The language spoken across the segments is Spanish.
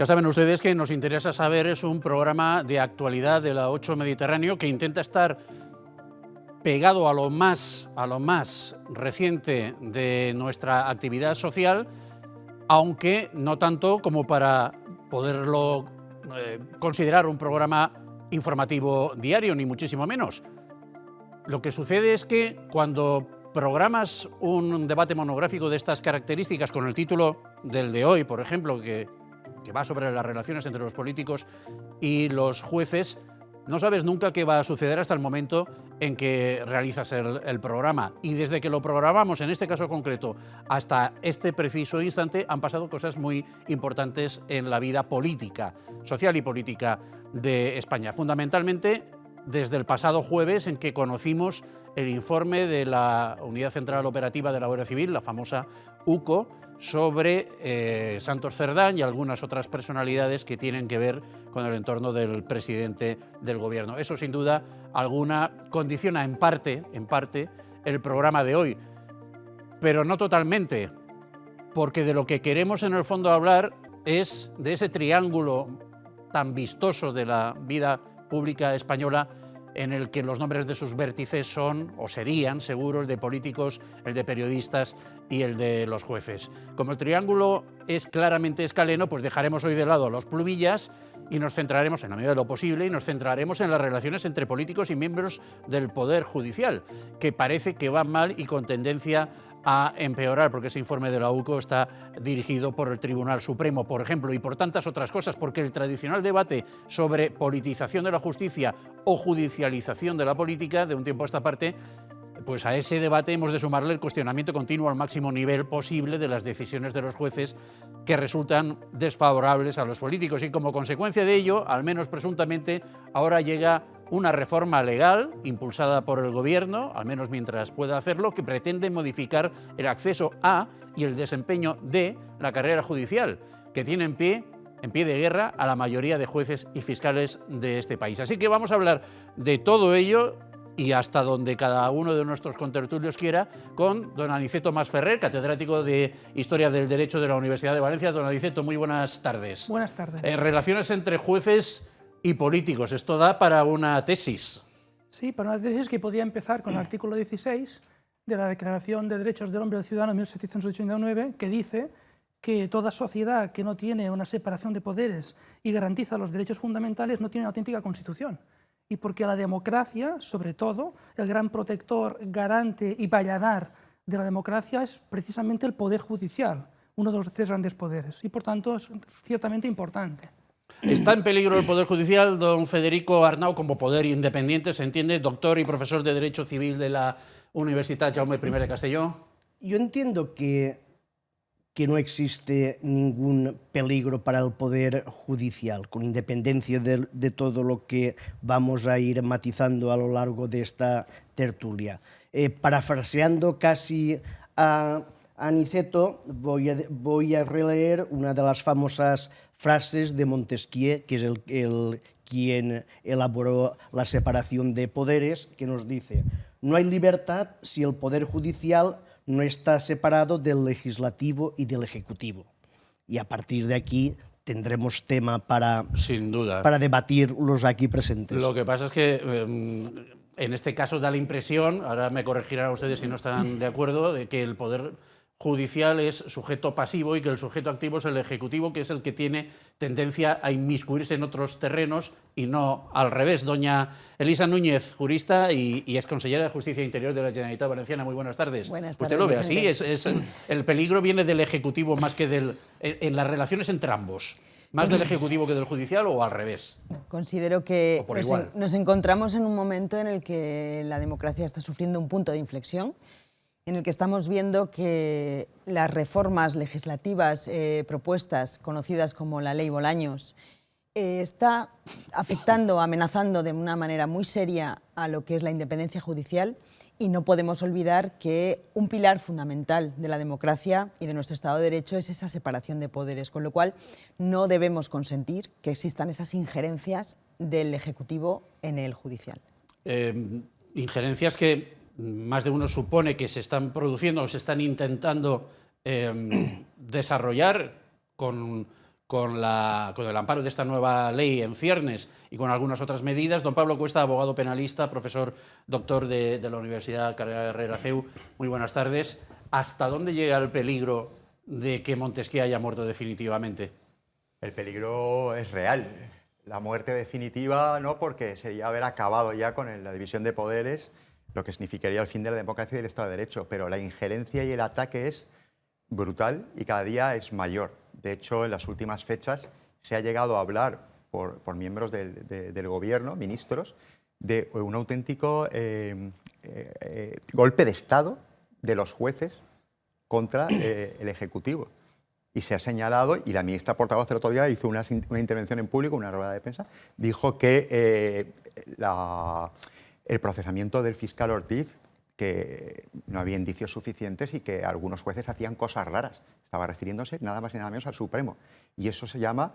saben ustedes que Nos Interesa Saber es un programa de actualidad de la 8 Mediterráneo que intenta estar pegado a lo más reciente de nuestra actividad social, aunque no tanto como para poderlo considerar un programa informativo diario, ni muchísimo menos. Lo que sucede es que cuando programas un debate monográfico de estas características con el título del de hoy, por ejemplo, que va sobre las relaciones entre los políticos y los jueces, no sabes nunca qué va a suceder hasta el momento en que realizas el programa. Y desde que lo programamos, en este caso concreto, hasta este preciso instante, han pasado cosas muy importantes en la vida política, social y política de España. Fundamentalmente, desde el pasado jueves, en que conocimos el informe de la Unidad Central Operativa de la Guardia Civil, la famosa UCO, sobre Santos Cerdán y algunas otras personalidades que tienen que ver con el entorno del presidente del gobierno. Eso, sin duda alguna, condiciona en parte el programa de hoy, pero no totalmente, porque de lo que queremos en el fondo hablar es de ese triángulo tan vistoso de la vida pública española, en el que los nombres de sus vértices son, o serían, seguro, el de políticos, el de periodistas y el de los jueces. Como el triángulo es claramente escaleno, pues dejaremos hoy de lado a los plumillas y nos centraremos, en la medida de lo posible, y nos centraremos en las relaciones entre políticos y miembros del Poder Judicial, que parece que van mal y con tendencia a empeorar, porque ese informe de la UCO está dirigido por el Tribunal Supremo, por ejemplo, y por tantas otras cosas, porque el tradicional debate sobre politización de la justicia o judicialización de la política, de un tiempo a esta parte, pues a ese debate hemos de sumarle el cuestionamiento continuo al máximo nivel posible de las decisiones de los jueces que resultan desfavorables a los políticos, y como consecuencia de ello, al menos presuntamente, ahora llega una reforma legal impulsada por el Gobierno, al menos mientras pueda hacerlo, que pretende modificar el acceso a y el desempeño de la carrera judicial, que tiene en pie de guerra a la mayoría de jueces y fiscales de este país. Así que vamos a hablar de todo ello y hasta donde cada uno de nuestros contertulios quiera, con don Aniceto Masferrer, catedrático de Historia del Derecho de la Universidad de Valencia. Don Aniceto, muy buenas tardes. Buenas tardes. Relaciones entre jueces y políticos, esto da para una tesis. Sí, para una tesis que podría empezar con el artículo 16 de la Declaración de Derechos del Hombre y del Ciudadano de 1789, que dice que toda sociedad que no tiene una separación de poderes y garantiza los derechos fundamentales no tiene una auténtica constitución. Y porque la democracia, sobre todo, el gran protector, garante y valladar de la democracia es precisamente el Poder Judicial, uno de los tres grandes poderes, y por tanto es ciertamente importante. ¿Está en peligro el Poder Judicial, don Federico Arnau, como poder independiente, se entiende, doctor y profesor de Derecho Civil de la Universitat Jaume I de Castelló? Yo entiendo que no existe ningún peligro para el Poder Judicial, con independencia de todo lo que vamos a ir matizando a lo largo de esta tertulia. Parafraseando casi a Aniceto, voy a releer una de las famosas frases de Montesquieu, que es quien elaboró la separación de poderes, que nos dice: no hay libertad si el Poder Judicial no está separado del legislativo y del ejecutivo. Y a partir de aquí tendremos tema para debatir los aquí presentes. Lo que pasa es que en este caso da la impresión, ahora me corregirán ustedes si no están de acuerdo, de que el Poder Judicial es sujeto pasivo y que el sujeto activo es el Ejecutivo, que es el que tiene tendencia a inmiscuirse en otros terrenos y no al revés. Doña Elisa Núñez, jurista y exconsellera de Justicia e Interior de la Generalitat Valenciana, muy buenas tardes. Buenas tardes. ¿Usted lo ve así? ¿El peligro viene del Ejecutivo más que en las relaciones entre ambos? ¿Más del Ejecutivo que del Judicial o al revés? Considero que nos encontramos en un momento en el que la democracia está sufriendo un punto de inflexión, en el que estamos viendo que las reformas legislativas propuestas, conocidas como la Ley Bolaños, está afectando, amenazando de una manera muy seria a lo que es la independencia judicial, y no podemos olvidar que un pilar fundamental de la democracia y de nuestro Estado de Derecho es esa separación de poderes, con lo cual no debemos consentir que existan esas injerencias del Ejecutivo en el judicial. Injerencias que más de uno supone que se están produciendo o se están intentando desarrollar con con el amparo de esta nueva ley en ciernes y con algunas otras medidas. Don Pablo Cuesta, abogado penalista, profesor doctor de la Universidad Carrera CEU. Muy buenas tardes. ¿Hasta dónde llega el peligro de que Montesquieu haya muerto definitivamente? El peligro es real. La muerte definitiva no, porque sería haber acabado ya con la división de poderes, lo que significaría el fin de la democracia y del Estado de Derecho. Pero la injerencia y el ataque es brutal y cada día es mayor. De hecho, en las últimas fechas se ha llegado a hablar por miembros del gobierno, ministros, de un auténtico golpe de Estado de los jueces contra el Ejecutivo. Y se ha señalado, y la ministra portavoz el otro día hizo una intervención en público, una rueda de prensa, dijo que el procesamiento del fiscal Ortiz, que no había indicios suficientes y que algunos jueces hacían cosas raras. Estaba refiriéndose nada más y nada menos al Supremo. Y eso se llama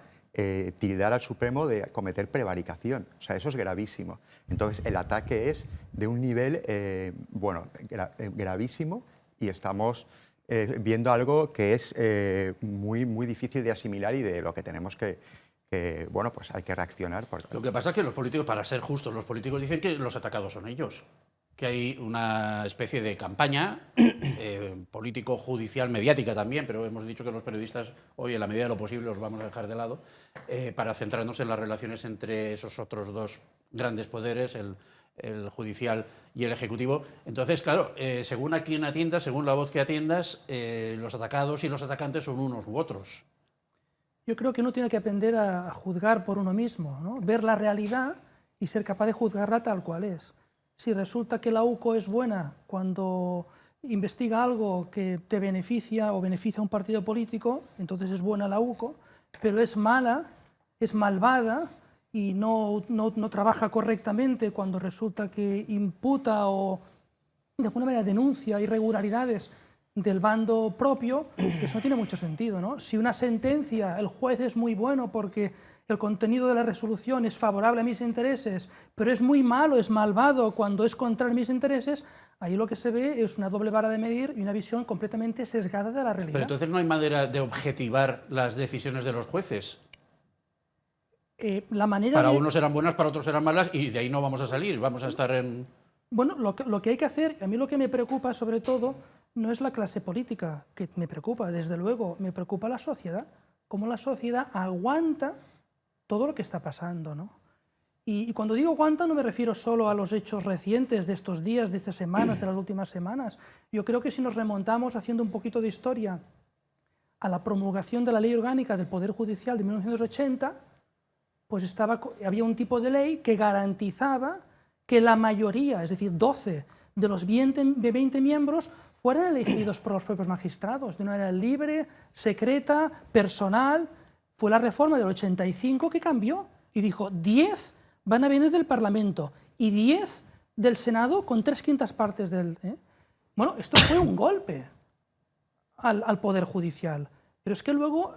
tildar al Supremo de cometer prevaricación. O sea, eso es gravísimo. Entonces, el ataque es de un nivel, gravísimo, y estamos viendo algo que es muy, muy difícil de asimilar y de lo que tenemos que pues hay que reaccionar. Lo que pasa es que los políticos, para ser justos, los políticos dicen que los atacados son ellos, que hay una especie de campaña político-judicial, mediática también, pero hemos dicho que los periodistas hoy, en la medida de lo posible, los vamos a dejar de lado, para centrarnos en las relaciones entre esos otros dos grandes poderes, el judicial y el ejecutivo. Entonces, claro, según a quien atiendas, según la voz que atiendas, los atacados y los atacantes son unos u otros. Yo creo que uno tiene que aprender a juzgar por uno mismo, ¿no? Ver la realidad y ser capaz de juzgarla tal cual es. Si resulta que la UCO es buena cuando investiga algo que te beneficia o beneficia a un partido político, entonces es buena la UCO, pero es mala, es malvada y no trabaja correctamente cuando resulta que imputa o de alguna manera denuncia irregularidades del bando propio, eso no tiene mucho sentido, ¿no? Si una sentencia, el juez es muy bueno porque el contenido de la resolución es favorable a mis intereses, pero es muy malo, es malvado cuando es contrario a mis intereses, ahí lo que se ve es una doble vara de medir y una visión completamente sesgada de la realidad. Pero entonces no hay manera de objetivar las decisiones de los jueces. Para unos serán buenas, para otros serán malas, y de ahí no vamos a salir, vamos a estar en... Bueno, lo que hay que hacer, a mí lo que me preocupa sobre todo, no es la clase política, que me preocupa, desde luego, me preocupa la sociedad, cómo la sociedad aguanta todo lo que está pasando, ¿no? Y cuando digo aguanta no me refiero solo a los hechos recientes de estos días, de estas semanas, de las últimas semanas. Yo creo que si nos remontamos, haciendo un poquito de historia, a la promulgación de la Ley Orgánica del Poder Judicial de 1980, pues había un tipo de ley que garantizaba que la mayoría, es decir, 12 de los 20 miembros, fueran elegidos por los propios magistrados, de una manera libre, secreta, personal. Fue la reforma del 85 que cambió y dijo 10 van a venir del Parlamento y 10 del Senado con 3/5 partes del... Bueno, esto fue un golpe al Poder Judicial, pero es que luego,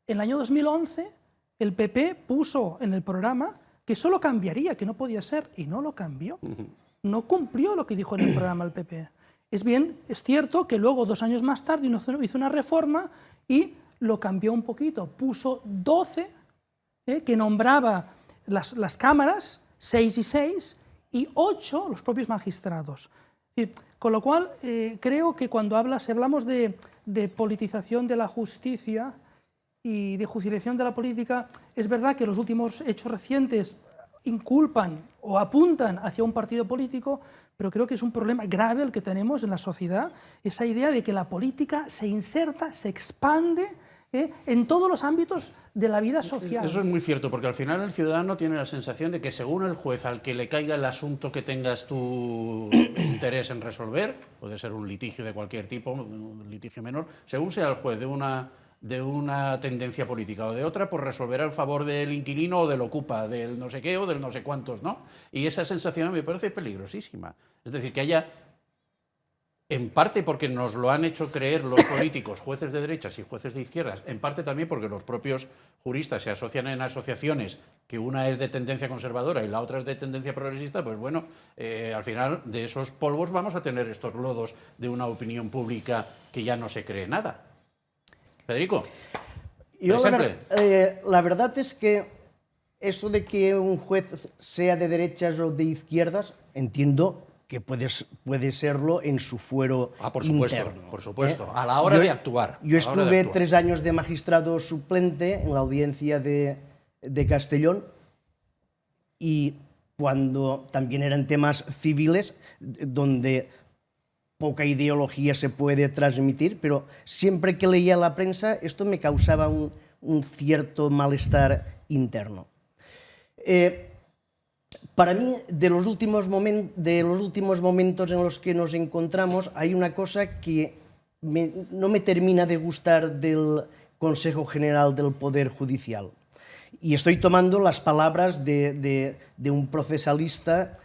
en el año 2011, el PP puso en el programa que solo cambiaría, que no podía ser, y no lo cambió. No cumplió lo que dijo en el programa el PP. Es cierto que luego, 2 años más tarde, hizo una reforma y lo cambió un poquito. Puso 12, que nombraba las cámaras, 6 y 6, y 8 los propios magistrados. Con lo cual, creo que cuando hablamos de politización de la justicia y de judicialización de la política, es verdad que los últimos hechos recientes inculpan o apuntan hacia un partido político, pero creo que es un problema grave el que tenemos en la sociedad, esa idea de que la política se inserta, se expande en todos los ámbitos de la vida social. Eso es muy cierto, porque al final el ciudadano tiene la sensación de que según el juez al que le caiga el asunto que tengas tu interés en resolver, puede ser un litigio de cualquier tipo, un litigio menor, según sea el juez de una tendencia política o de otra, pues resolverá en favor del inquilino o del ocupa, del no sé qué o del no sé cuántos, ¿no? Y esa sensación me parece peligrosísima. Es decir, que haya, en parte porque nos lo han hecho creer los políticos, jueces de derechas y jueces de izquierdas, en parte también porque los propios juristas se asocian en asociaciones que una es de tendencia conservadora y la otra es de tendencia progresista, pues bueno, al final de esos polvos vamos a tener estos lodos de una opinión pública que ya no se cree nada. Federico. Yo Exemple. la verdad es que esto de que un juez sea de derechas o de izquierdas, entiendo que puede serlo en su fuero Por supuesto, interno. por supuesto, a la hora de actuar. Yo a la hora de estuve actuar. 3 años de magistrado suplente en la audiencia de Castellón y cuando también eran temas civiles, donde poca ideología se puede transmitir, pero siempre que leía la prensa esto me causaba un cierto malestar interno. Para mí, de los últimos momentos en los que nos encontramos, hay una cosa que no me termina de gustar del Consejo General del Poder Judicial. Y estoy tomando las palabras de un procesalista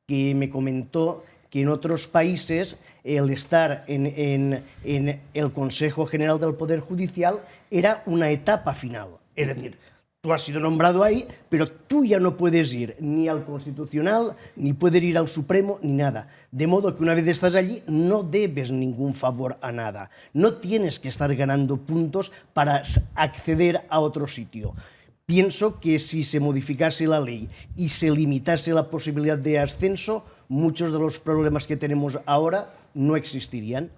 que me comentó que en otros países el estar en el Consejo General del Poder Judicial era una etapa final. Es decir, tú has sido nombrado ahí, pero tú ya no puedes ir ni al Constitucional, ni puedes ir al Supremo, ni nada. De modo que una vez estás allí, no debes ningún favor a nada. No tienes que estar ganando puntos para acceder a otro sitio. Pienso que si se modificase la ley y se limitase la posibilidad de ascenso, muchos de los problemas que tenemos ahora no existirían.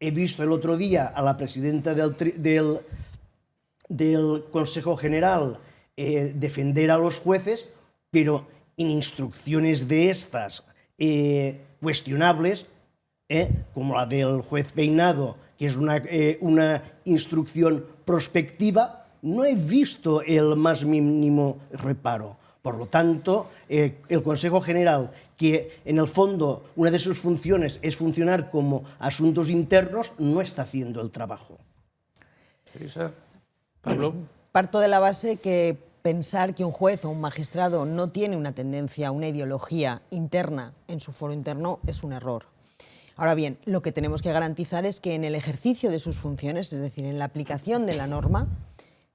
He visto el otro día a la presidenta del Consejo General defender a los jueces, pero en instrucciones de estas cuestionables, como la del juez Peinado, que es una instrucción prospectiva, no he visto el más mínimo reparo. Por lo tanto, el Consejo General, que en el fondo una de sus funciones es funcionar como asuntos internos, no está haciendo el trabajo. Teresa, Pablo. Parto de la base que pensar que un juez o un magistrado no tiene una tendencia, una ideología interna en su foro interno es un error. Ahora bien, lo que tenemos que garantizar es que en el ejercicio de sus funciones, es decir, en la aplicación de la norma,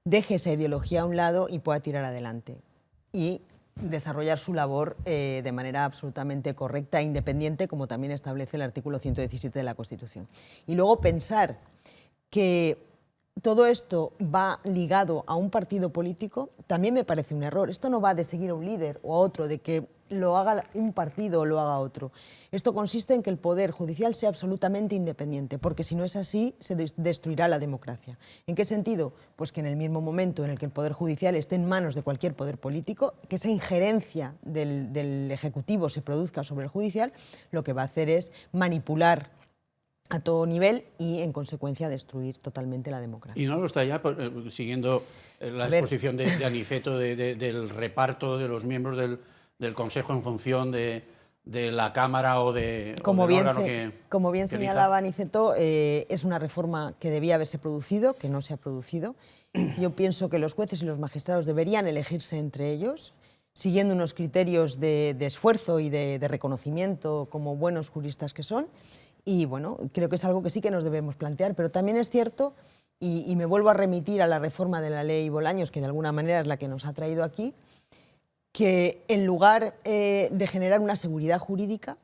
deje esa ideología a un lado y pueda tirar adelante y desarrollar su labor de manera absolutamente correcta e independiente, como también establece el artículo 117 de la Constitución. Y luego pensar que todo esto va ligado a un partido político también me parece un error. Esto no va de seguir a un líder o a otro, de que lo haga un partido o lo haga otro. Esto consiste en que el Poder Judicial sea absolutamente independiente, porque si no es así, se destruirá la democracia. ¿En qué sentido? Pues que en el mismo momento en el que el Poder Judicial esté en manos de cualquier poder político, que esa injerencia del Ejecutivo se produzca sobre el Judicial, lo que va a hacer es manipular a todo nivel y, en consecuencia, destruir totalmente la democracia. Y no lo está ya, siguiendo la exposición de Aniceto del reparto de los miembros del Consejo en función de la Cámara o del órgano que como bien señalaba Aniceto, es una reforma que debía haberse producido, que no se ha producido. Yo pienso que los jueces y los magistrados deberían elegirse entre ellos, siguiendo unos criterios de esfuerzo y de reconocimiento como buenos juristas que son. Y bueno, creo que es algo que sí que nos debemos plantear, pero también es cierto, y me vuelvo a remitir a la reforma de la ley Bolaños, que de alguna manera es la que nos ha traído aquí, que en lugar de generar una seguridad jurídica,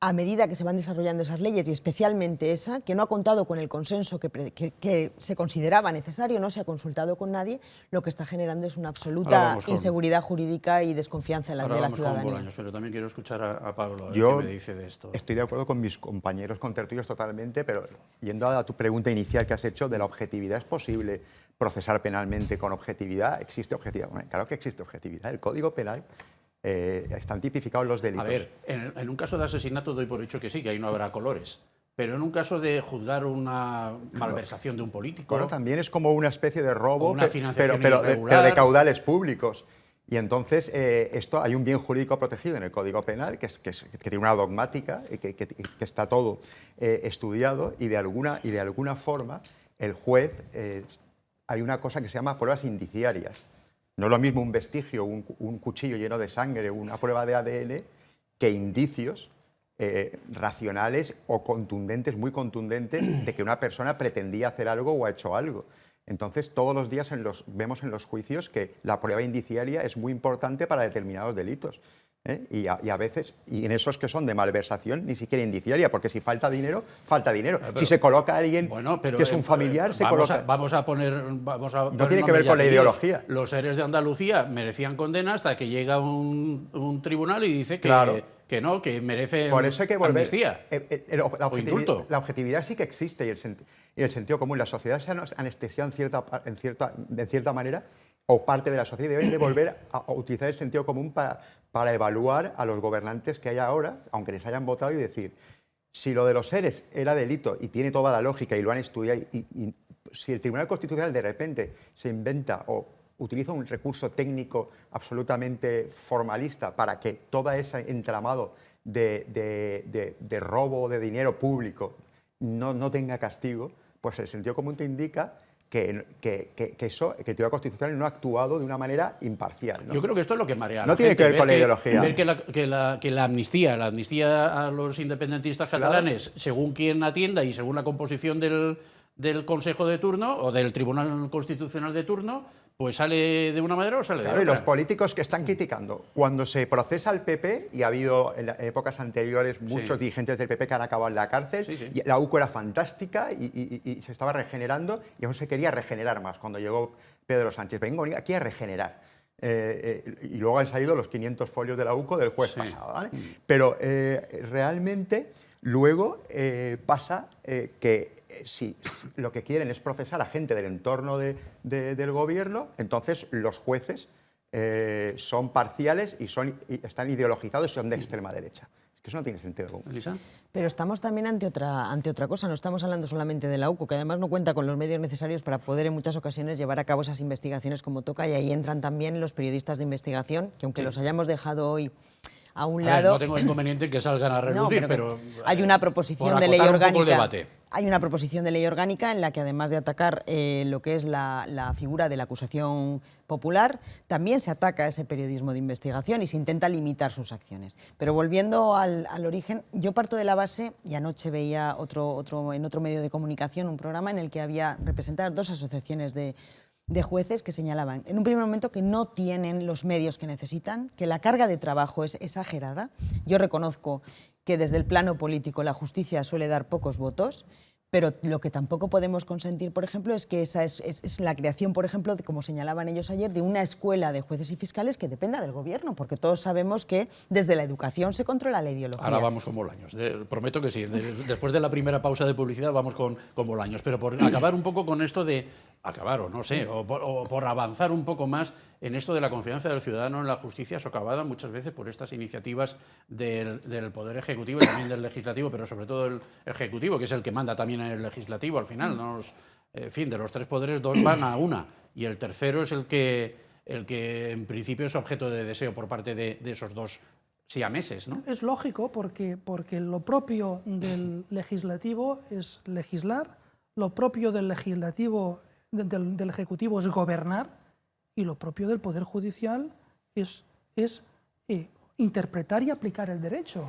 a medida que se van desarrollando esas leyes, y especialmente esa, que no ha contado con el consenso que se consideraba necesario, no se ha consultado con nadie, lo que está generando es una absoluta inseguridad jurídica y desconfianza de la ciudadanía. Con Bolaños, pero también quiero escuchar a Pablo, a ver Yo qué me dice de esto. Estoy de acuerdo con mis compañeros contertulios totalmente, pero yendo a tu pregunta inicial que has hecho de la objetividad, ¿es posible procesar penalmente con objetividad? ¿Existe objetividad? Bueno, claro que existe objetividad. El Código Penal están tipificados los delitos. A ver, en un caso de asesinato doy por hecho que sí, que ahí no habrá colores. Pero en un caso de juzgar una malversación de un político... Bueno, también es como una especie de robo, una financiación pero irregular. de caudales públicos. Y entonces esto hay un bien jurídico protegido en el Código Penal que tiene una dogmática, que está todo estudiado y de alguna forma el juez... hay una cosa que se llama pruebas indiciarias. No es lo mismo un vestigio, un cuchillo lleno de sangre, una prueba de ADN, que indicios racionales o contundentes, muy contundentes, de que una persona pretendía hacer algo o ha hecho algo. Entonces, todos los días vemos en los juicios que la prueba indiciaria es muy importante para determinados delitos. Y a veces, y en esos que son de malversación, ni siquiera indiciaria, porque si falta dinero, falta dinero. Si se coloca alguien que es un familiar, se coloca... Vamos a poner no tiene que ver con la ideología. Los seres de Andalucía merecían condena hasta que llega un tribunal y dice que, Claro. que no, que merece Por eso hay que volver. amnistía o indulto. La objetividad sí que existe y el sentido común. La sociedad se ha anestesiado en cierta manera, o parte de la sociedad deben de volver a utilizar el sentido común para evaluar a los gobernantes que hay ahora, aunque les hayan votado, y decir, si lo de los seres era delito y tiene toda la lógica y lo han estudiado, y si el Tribunal Constitucional de repente se inventa o utiliza un recurso técnico absolutamente formalista para que todo ese entramado de robo de dinero público no tenga castigo, pues el sentido común te indica que el Tribunal Constitucional no ha actuado de una manera imparcial, ¿no? Yo creo que esto es lo que marea a No la tiene gente, que ver con la ideología. Ver que la amnistía a los independentistas catalanes, según quien atienda y según la composición del Consejo de turno o del Tribunal Constitucional de turno, pues sale de una manera o sale de Claro, y otra. los políticos que están criticando, cuando se procesa al PP, y ha habido en épocas anteriores muchos dirigentes del PP que han acabado en la cárcel, y la UCO era fantástica y se estaba regenerando, y aún se quería regenerar más cuando llegó Pedro Sánchez. Vengo aquí a regenerar. Y luego han salido los 500 folios de la UCO del jueves pasado, ¿vale? Pero realmente luego pasa que si lo que quieren es procesar a gente del entorno del gobierno, entonces los jueces son parciales y están ideologizados y son de extrema derecha. Es que eso no tiene sentido común. Elisa. Pero estamos también ante otra cosa, no estamos hablando solamente de la UCO, que además no cuenta con los medios necesarios para poder en muchas ocasiones llevar a cabo esas investigaciones como toca, y ahí entran también los periodistas de investigación, que aunque los hayamos dejado hoy a un lado... No tengo inconveniente en que salgan a relucir, No, pero hay una proposición por de ley acotar un poco el orgánica. debate. Hay una proposición de ley orgánica en la que, además de atacar lo que es la figura de la acusación popular, también se ataca ese periodismo de investigación y se intenta limitar sus acciones. Pero volviendo al origen, yo parto de la base, y anoche veía en otro medio de comunicación un programa en el que había representadas dos asociaciones de jueces que señalaban en un primer momento que no tienen los medios que necesitan, que la carga de trabajo es exagerada. Yo reconozco que desde el plano político la justicia suele dar pocos votos, pero lo que tampoco podemos consentir, por ejemplo, es que esa es la creación, por ejemplo, como señalaban ellos ayer, de una escuela de jueces y fiscales que dependa del gobierno, porque todos sabemos que desde la educación se controla la ideología. Ahora vamos con Bolaños. Prometo que sí. Después de la primera pausa de publicidad vamos con Bolaños. Pero por acabar un poco con esto de... Acabar, o no sé, o por avanzar un poco más en esto de la confianza del ciudadano en la justicia, socavada muchas veces por estas iniciativas del Poder Ejecutivo y también del Legislativo, pero sobre todo el Ejecutivo, que es el que manda también en el Legislativo al final. En fin, de los tres poderes, dos van a una, y el tercero es el que en principio es objeto de deseo por parte de esos dos siameses, ¿no? Es lógico porque lo propio del legislativo es legislar, lo propio del legislativo, del Ejecutivo es gobernar, y lo propio del Poder Judicial es interpretar y aplicar el derecho.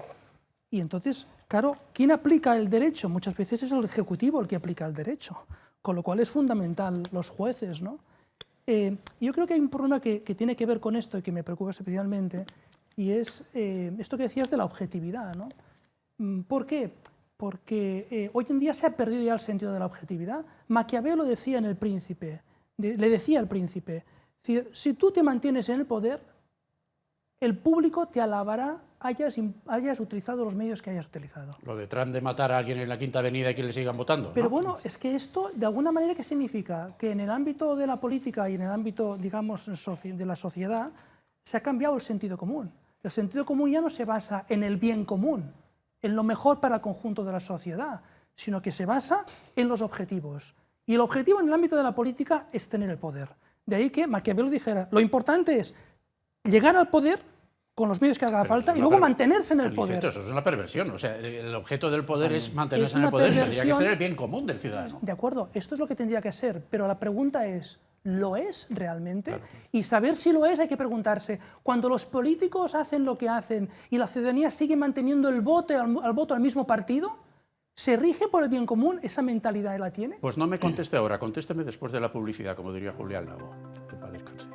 Y entonces, claro, ¿quién aplica el derecho? Muchas veces es el Ejecutivo el que aplica el derecho, con lo cual es fundamental los jueces, ¿no? Yo creo que hay un problema que tiene que ver con esto y que me preocupa especialmente, y es esto que decías de la objetividad, ¿no? ¿Por qué? Porque hoy en día se ha perdido ya el sentido de la objetividad. Maquiavelo decía en El Príncipe, le decía al príncipe, si tú te mantienes en el poder, el público te alabará hayas utilizado los medios que hayas utilizado. Lo de Trump de matar a alguien en la Quinta Avenida y que le sigan votando, Pero ¿no? bueno, es que esto, de alguna manera, ¿qué significa? Que en el ámbito de la política y en el ámbito, digamos, de la sociedad, se ha cambiado el sentido común. El sentido común ya no se basa en el bien común, en lo mejor para el conjunto de la sociedad, sino que se basa en los objetivos. Y el objetivo en el ámbito de la política es tener el poder. De ahí que Maquiavelo dijera, lo importante es llegar al poder con los medios que haga falta y luego mantenerse en el poder. Eso es una perversión. O sea, el objeto del poder es mantenerse en el poder. Tendría que ser el bien común del ciudadano. De acuerdo, esto es lo que tendría que ser, pero la pregunta es, ¿lo es realmente? Claro. Y saber si lo es hay que preguntarse. Cuando los políticos hacen lo que hacen y la ciudadanía sigue manteniendo el voto al mismo partido, ¿se rige por el bien común? ¿Esa mentalidad la tiene? Pues no me conteste ahora, contésteme después de la publicidad, como diría Julián Lago. Que paz descanse.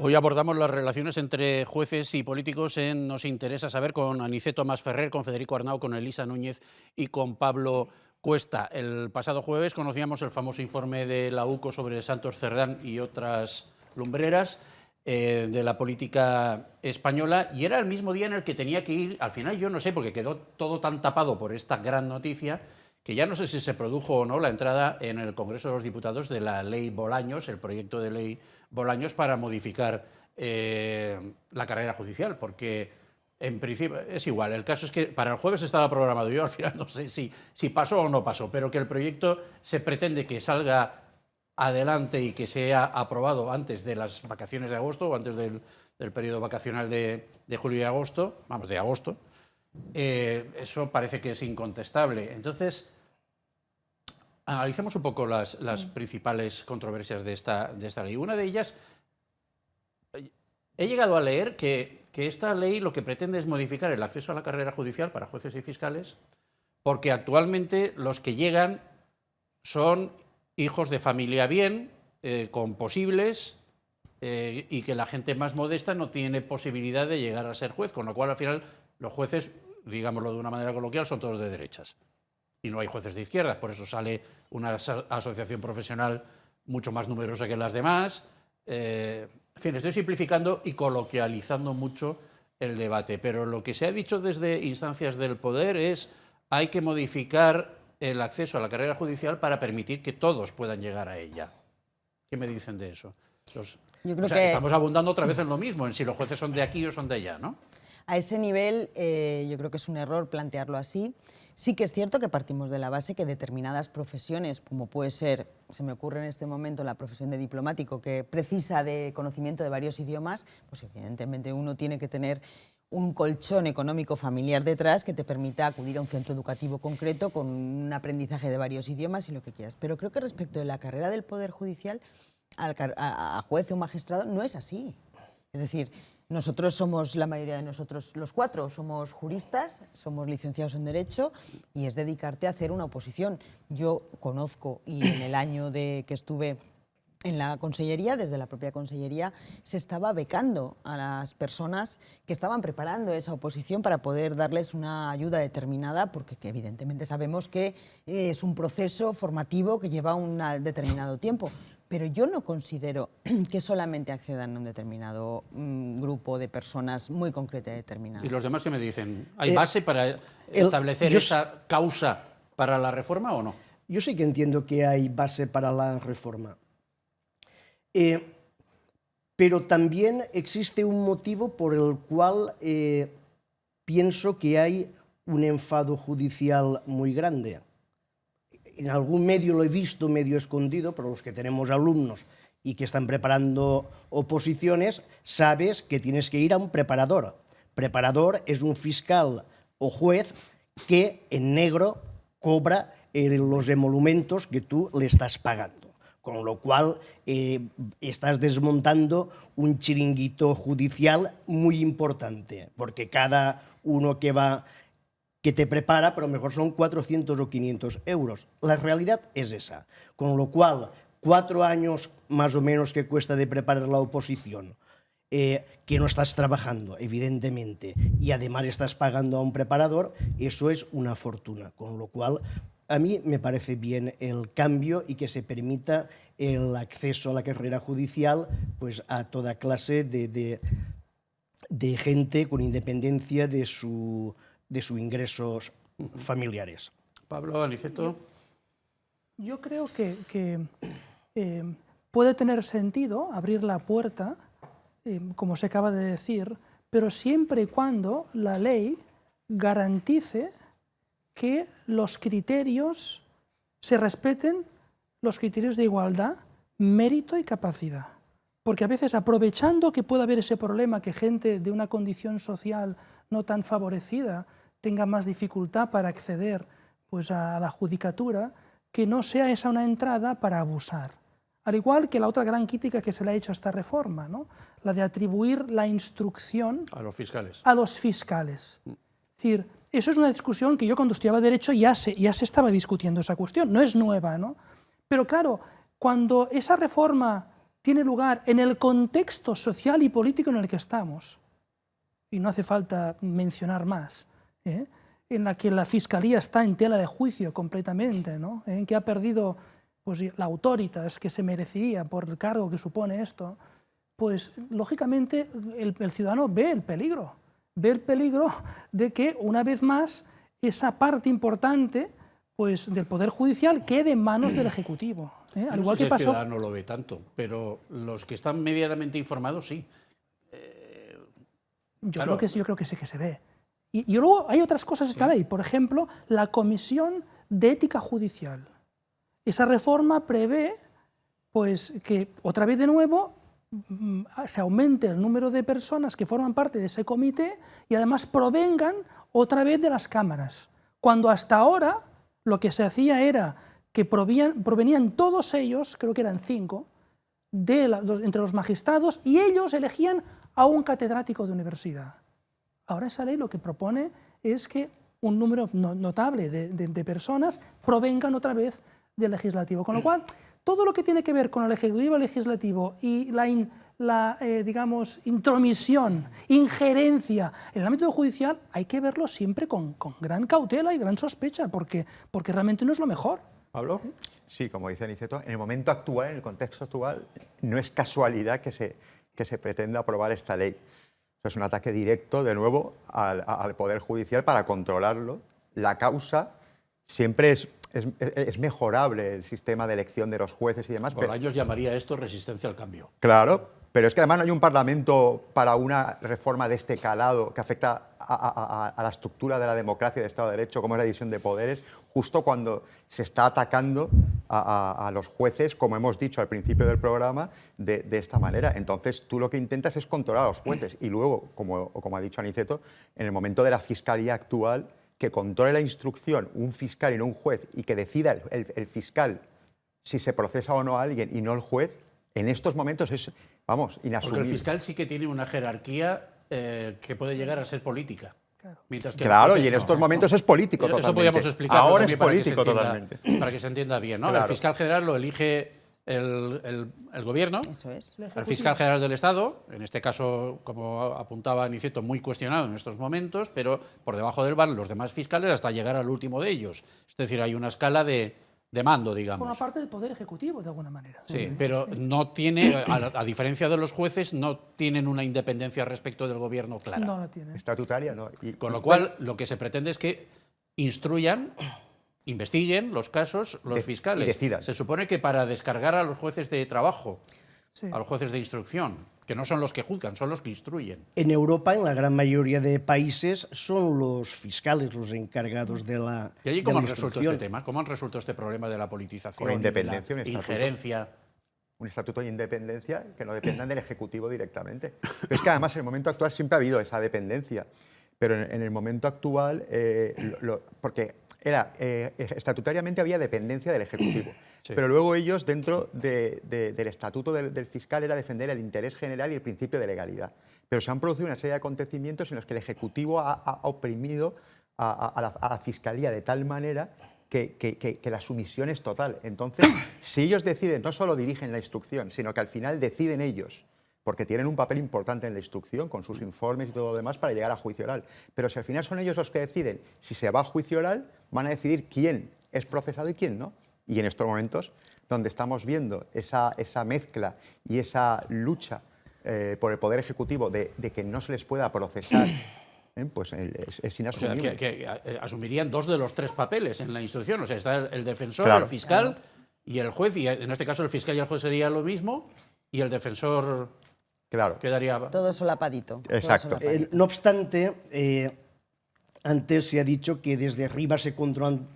Hoy abordamos las relaciones entre jueces y políticos en Nos Interesa Saber con Aniceto Masferrer, con Federico Arnau, con Elisa Núñez y con Pablo Cuesta. El pasado jueves conocíamos el famoso informe de la UCO sobre Santos Cerdán y otras lumbreras de la política española, y era el mismo día en el que tenía que ir, al final yo no sé, porque quedó todo tan tapado por esta gran noticia, que ya no sé si se produjo o no la entrada en el Congreso de los Diputados de la ley Bolaños, el proyecto de ley Bolaños para modificar la carrera judicial, porque en principio es igual. El caso es que para el jueves estaba programado, yo al final no sé si pasó o no pasó, pero que el proyecto se pretende que salga adelante y que sea aprobado antes de las vacaciones de agosto o antes del periodo vacacional de julio y agosto, vamos, de agosto. Eso parece que es incontestable. Entonces, analicemos un poco las principales controversias de esta ley. Una de ellas, he llegado a leer que esta ley lo que pretende es modificar el acceso a la carrera judicial para jueces y fiscales, porque actualmente los que llegan son hijos de familia bien, con posibles, y que la gente más modesta no tiene posibilidad de llegar a ser juez, con lo cual al final los jueces, digámoslo de una manera coloquial, son todos de derechas. Y no hay jueces de izquierdas, por eso sale una asociación profesional mucho más numerosa que las demás. En fin, estoy simplificando y coloquializando mucho el debate, pero lo que se ha dicho desde instancias del poder es hay que modificar el acceso a la carrera judicial para permitir que todos puedan llegar a ella. ¿Qué me dicen de eso? Yo creo que estamos abundando otra vez en lo mismo, en si los jueces son de aquí o son de allá, ¿no? A ese nivel yo creo que es un error plantearlo así. Sí que es cierto que partimos de la base que determinadas profesiones, como puede ser, se me ocurre en este momento, la profesión de diplomático, que precisa de conocimiento de varios idiomas, pues evidentemente uno tiene que tener un colchón económico familiar detrás que te permita acudir a un centro educativo concreto con un aprendizaje de varios idiomas y lo que quieras. Pero creo que respecto de la carrera del Poder Judicial, a juez o magistrado, no es así. Es decir, nosotros somos, la mayoría de nosotros, los cuatro, somos juristas, somos licenciados en Derecho y es dedicarte a hacer una oposición. Yo conozco, y en el año que estuve en la consellería, desde la propia consellería, se estaba becando a las personas que estaban preparando esa oposición para poder darles una ayuda determinada, porque evidentemente sabemos que es un proceso formativo que lleva un determinado tiempo. Pero yo no considero que solamente accedan a un determinado grupo de personas muy concreta y determinada. ¿Y los demás qué me dicen? ¿Hay base para establecer esa causa para la reforma o no? Yo sí que entiendo que hay base para la reforma. Pero también existe un motivo por el cual pienso que hay un enfado judicial muy grande. En algún medio lo he visto, medio escondido, pero los que tenemos alumnos y que están preparando oposiciones, sabes que tienes que ir a un preparador. Preparador es un fiscal o juez que en negro cobra los emolumentos que tú le estás pagando. Con lo cual estás desmontando un chiringuito judicial muy importante, porque cada uno que te prepara, pero mejor son 400 o 500 euros. La realidad es esa. Con lo cual, 4 años más o menos que cuesta de preparar la oposición, que no estás trabajando, evidentemente, y además estás pagando a un preparador, eso es una fortuna. Con lo cual, a mí me parece bien el cambio y que se permita el acceso a la carrera judicial pues, a toda clase de gente con independencia de sus ingresos familiares. Pablo, Aniceto. Yo creo que puede tener sentido abrir la puerta, como se acaba de decir, pero siempre y cuando la ley garantice que los criterios se respeten, los criterios de igualdad, mérito y capacidad. Porque a veces, aprovechando que pueda haber ese problema, que gente de una condición social no tan favorecida tenga más dificultad para acceder pues, a la judicatura, que no sea esa una entrada para abusar. Al igual que la otra gran crítica que se le ha hecho a esta reforma, ¿no? La de atribuir la instrucción a los fiscales. A los fiscales. Es decir, eso es una discusión que yo cuando estudiaba Derecho ya se estaba discutiendo esa cuestión, no es nueva, ¿no? Pero claro, cuando esa reforma tiene lugar en el contexto social y político en el que estamos, y no hace falta mencionar más, en la que la Fiscalía está en tela de juicio completamente, ¿no? En que ha perdido pues, la autoritas que se merecería por el cargo que supone esto, pues lógicamente el ciudadano ve el peligro de que una vez más esa parte importante pues, del Poder Judicial quede en manos del Ejecutivo. Al igual que pasó. El ciudadano no lo ve tanto, pero los que están medianamente informados sí. Yo creo que sí que se ve. Y luego hay otras cosas de esta ley, por ejemplo, la Comisión de Ética Judicial. Esa reforma prevé pues, que, otra vez de nuevo, se aumente el número de personas que forman parte de ese comité y además provengan otra vez de las cámaras, cuando hasta ahora lo que se hacía era que provenían todos ellos, creo que eran 5, entre los magistrados, y ellos elegían a un catedrático de universidad. Ahora esa ley lo que propone es que un número notable de personas provengan otra vez del legislativo, con lo cual todo lo que tiene que ver con el ejecutivo y el legislativo y digamos, intromisión, injerencia en el ámbito judicial, hay que verlo siempre con gran cautela y gran sospecha, porque realmente no es lo mejor. ¿Pablo? Sí, como dice Aniceto, en el momento actual, en el contexto actual, no es casualidad que se pretenda aprobar esta ley. Es un ataque directo, de nuevo, al Poder Judicial para controlarlo. La causa siempre es mejorable, el sistema de elección de los jueces y demás. Bolaños llamaría esto resistencia al cambio. Claro, pero es que además no hay un Parlamento para una reforma de este calado que afecta a la estructura de la democracia y del Estado de Derecho, como es la división de poderes, justo cuando se está atacando a los jueces, como hemos dicho al principio del programa, de esta manera. Entonces, tú lo que intentas es controlar a los jueces y luego, como ha dicho Aniceto, en el momento de la Fiscalía actual, que controle la instrucción un fiscal y no un juez y que decida el fiscal si se procesa o no a alguien y no el juez, en estos momentos es, vamos, inasumible. Porque el fiscal sí que tiene una jerarquía que puede llegar a ser política. Claro, y en estos momentos es político totalmente. Eso podríamos explicarlo. Ahora es político totalmente. Para que se entienda bien, ¿no? Claro. El fiscal general lo elige el gobierno, Eso es. el fiscal general del Estado, en este caso, como apuntaba Aniceto, muy cuestionado en estos momentos, pero por debajo del van los demás fiscales hasta llegar al último de ellos. Es decir, hay una escala de mando, digamos. Forma parte del Poder Ejecutivo, de alguna manera. Sí, pero no tiene, a diferencia de los jueces, no tienen una independencia respecto del gobierno clara. No la tiene. Estatutaria, ¿no? Con lo cual, lo que se pretende es que instruyan, investiguen los casos los fiscales. y decidan. Se supone que para descargar a los jueces de trabajo, Sí. a los jueces de instrucción, que no son los que juzgan, son los que instruyen. En Europa, en la gran mayoría de países, son los fiscales los encargados de la ¿Y allí de cómo la han resuelto instrucción. este tema? ¿Cómo han resuelto este problema de la politización? Con la independencia, y la un estatuto. injerencia? Un estatuto de independencia que no dependan del Ejecutivo directamente. Pero es que además en el momento actual siempre ha habido esa dependencia. Pero en el momento actual, porque estatutariamente había dependencia del Ejecutivo. Sí. Pero luego ellos, dentro del estatuto del fiscal, era defender el interés general y el principio de legalidad. Pero se han producido una serie de acontecimientos en los que el Ejecutivo ha oprimido a la Fiscalía de tal manera que la sumisión es total. Entonces, si ellos deciden, no solo dirigen la instrucción, sino que al final deciden ellos, porque tienen un papel importante en la instrucción, con sus informes y todo lo demás, para llegar a juicio oral. Pero si al final son ellos los que deciden si se va a juicio oral, van a decidir quién es procesado y quién no. Y en estos momentos, donde estamos viendo esa mezcla y esa lucha por el Poder Ejecutivo de que no se les pueda procesar, pues es O sea, inasumible. que asumirían 2 de los 3 papeles en la instrucción. O sea, está el defensor, Claro. el fiscal y el juez. Y en este caso el fiscal y el juez sería lo mismo. Y el defensor Claro. quedaría... Todo solapadito. todo Exacto. solapadito. No obstante, antes se ha dicho que desde arriba se controlan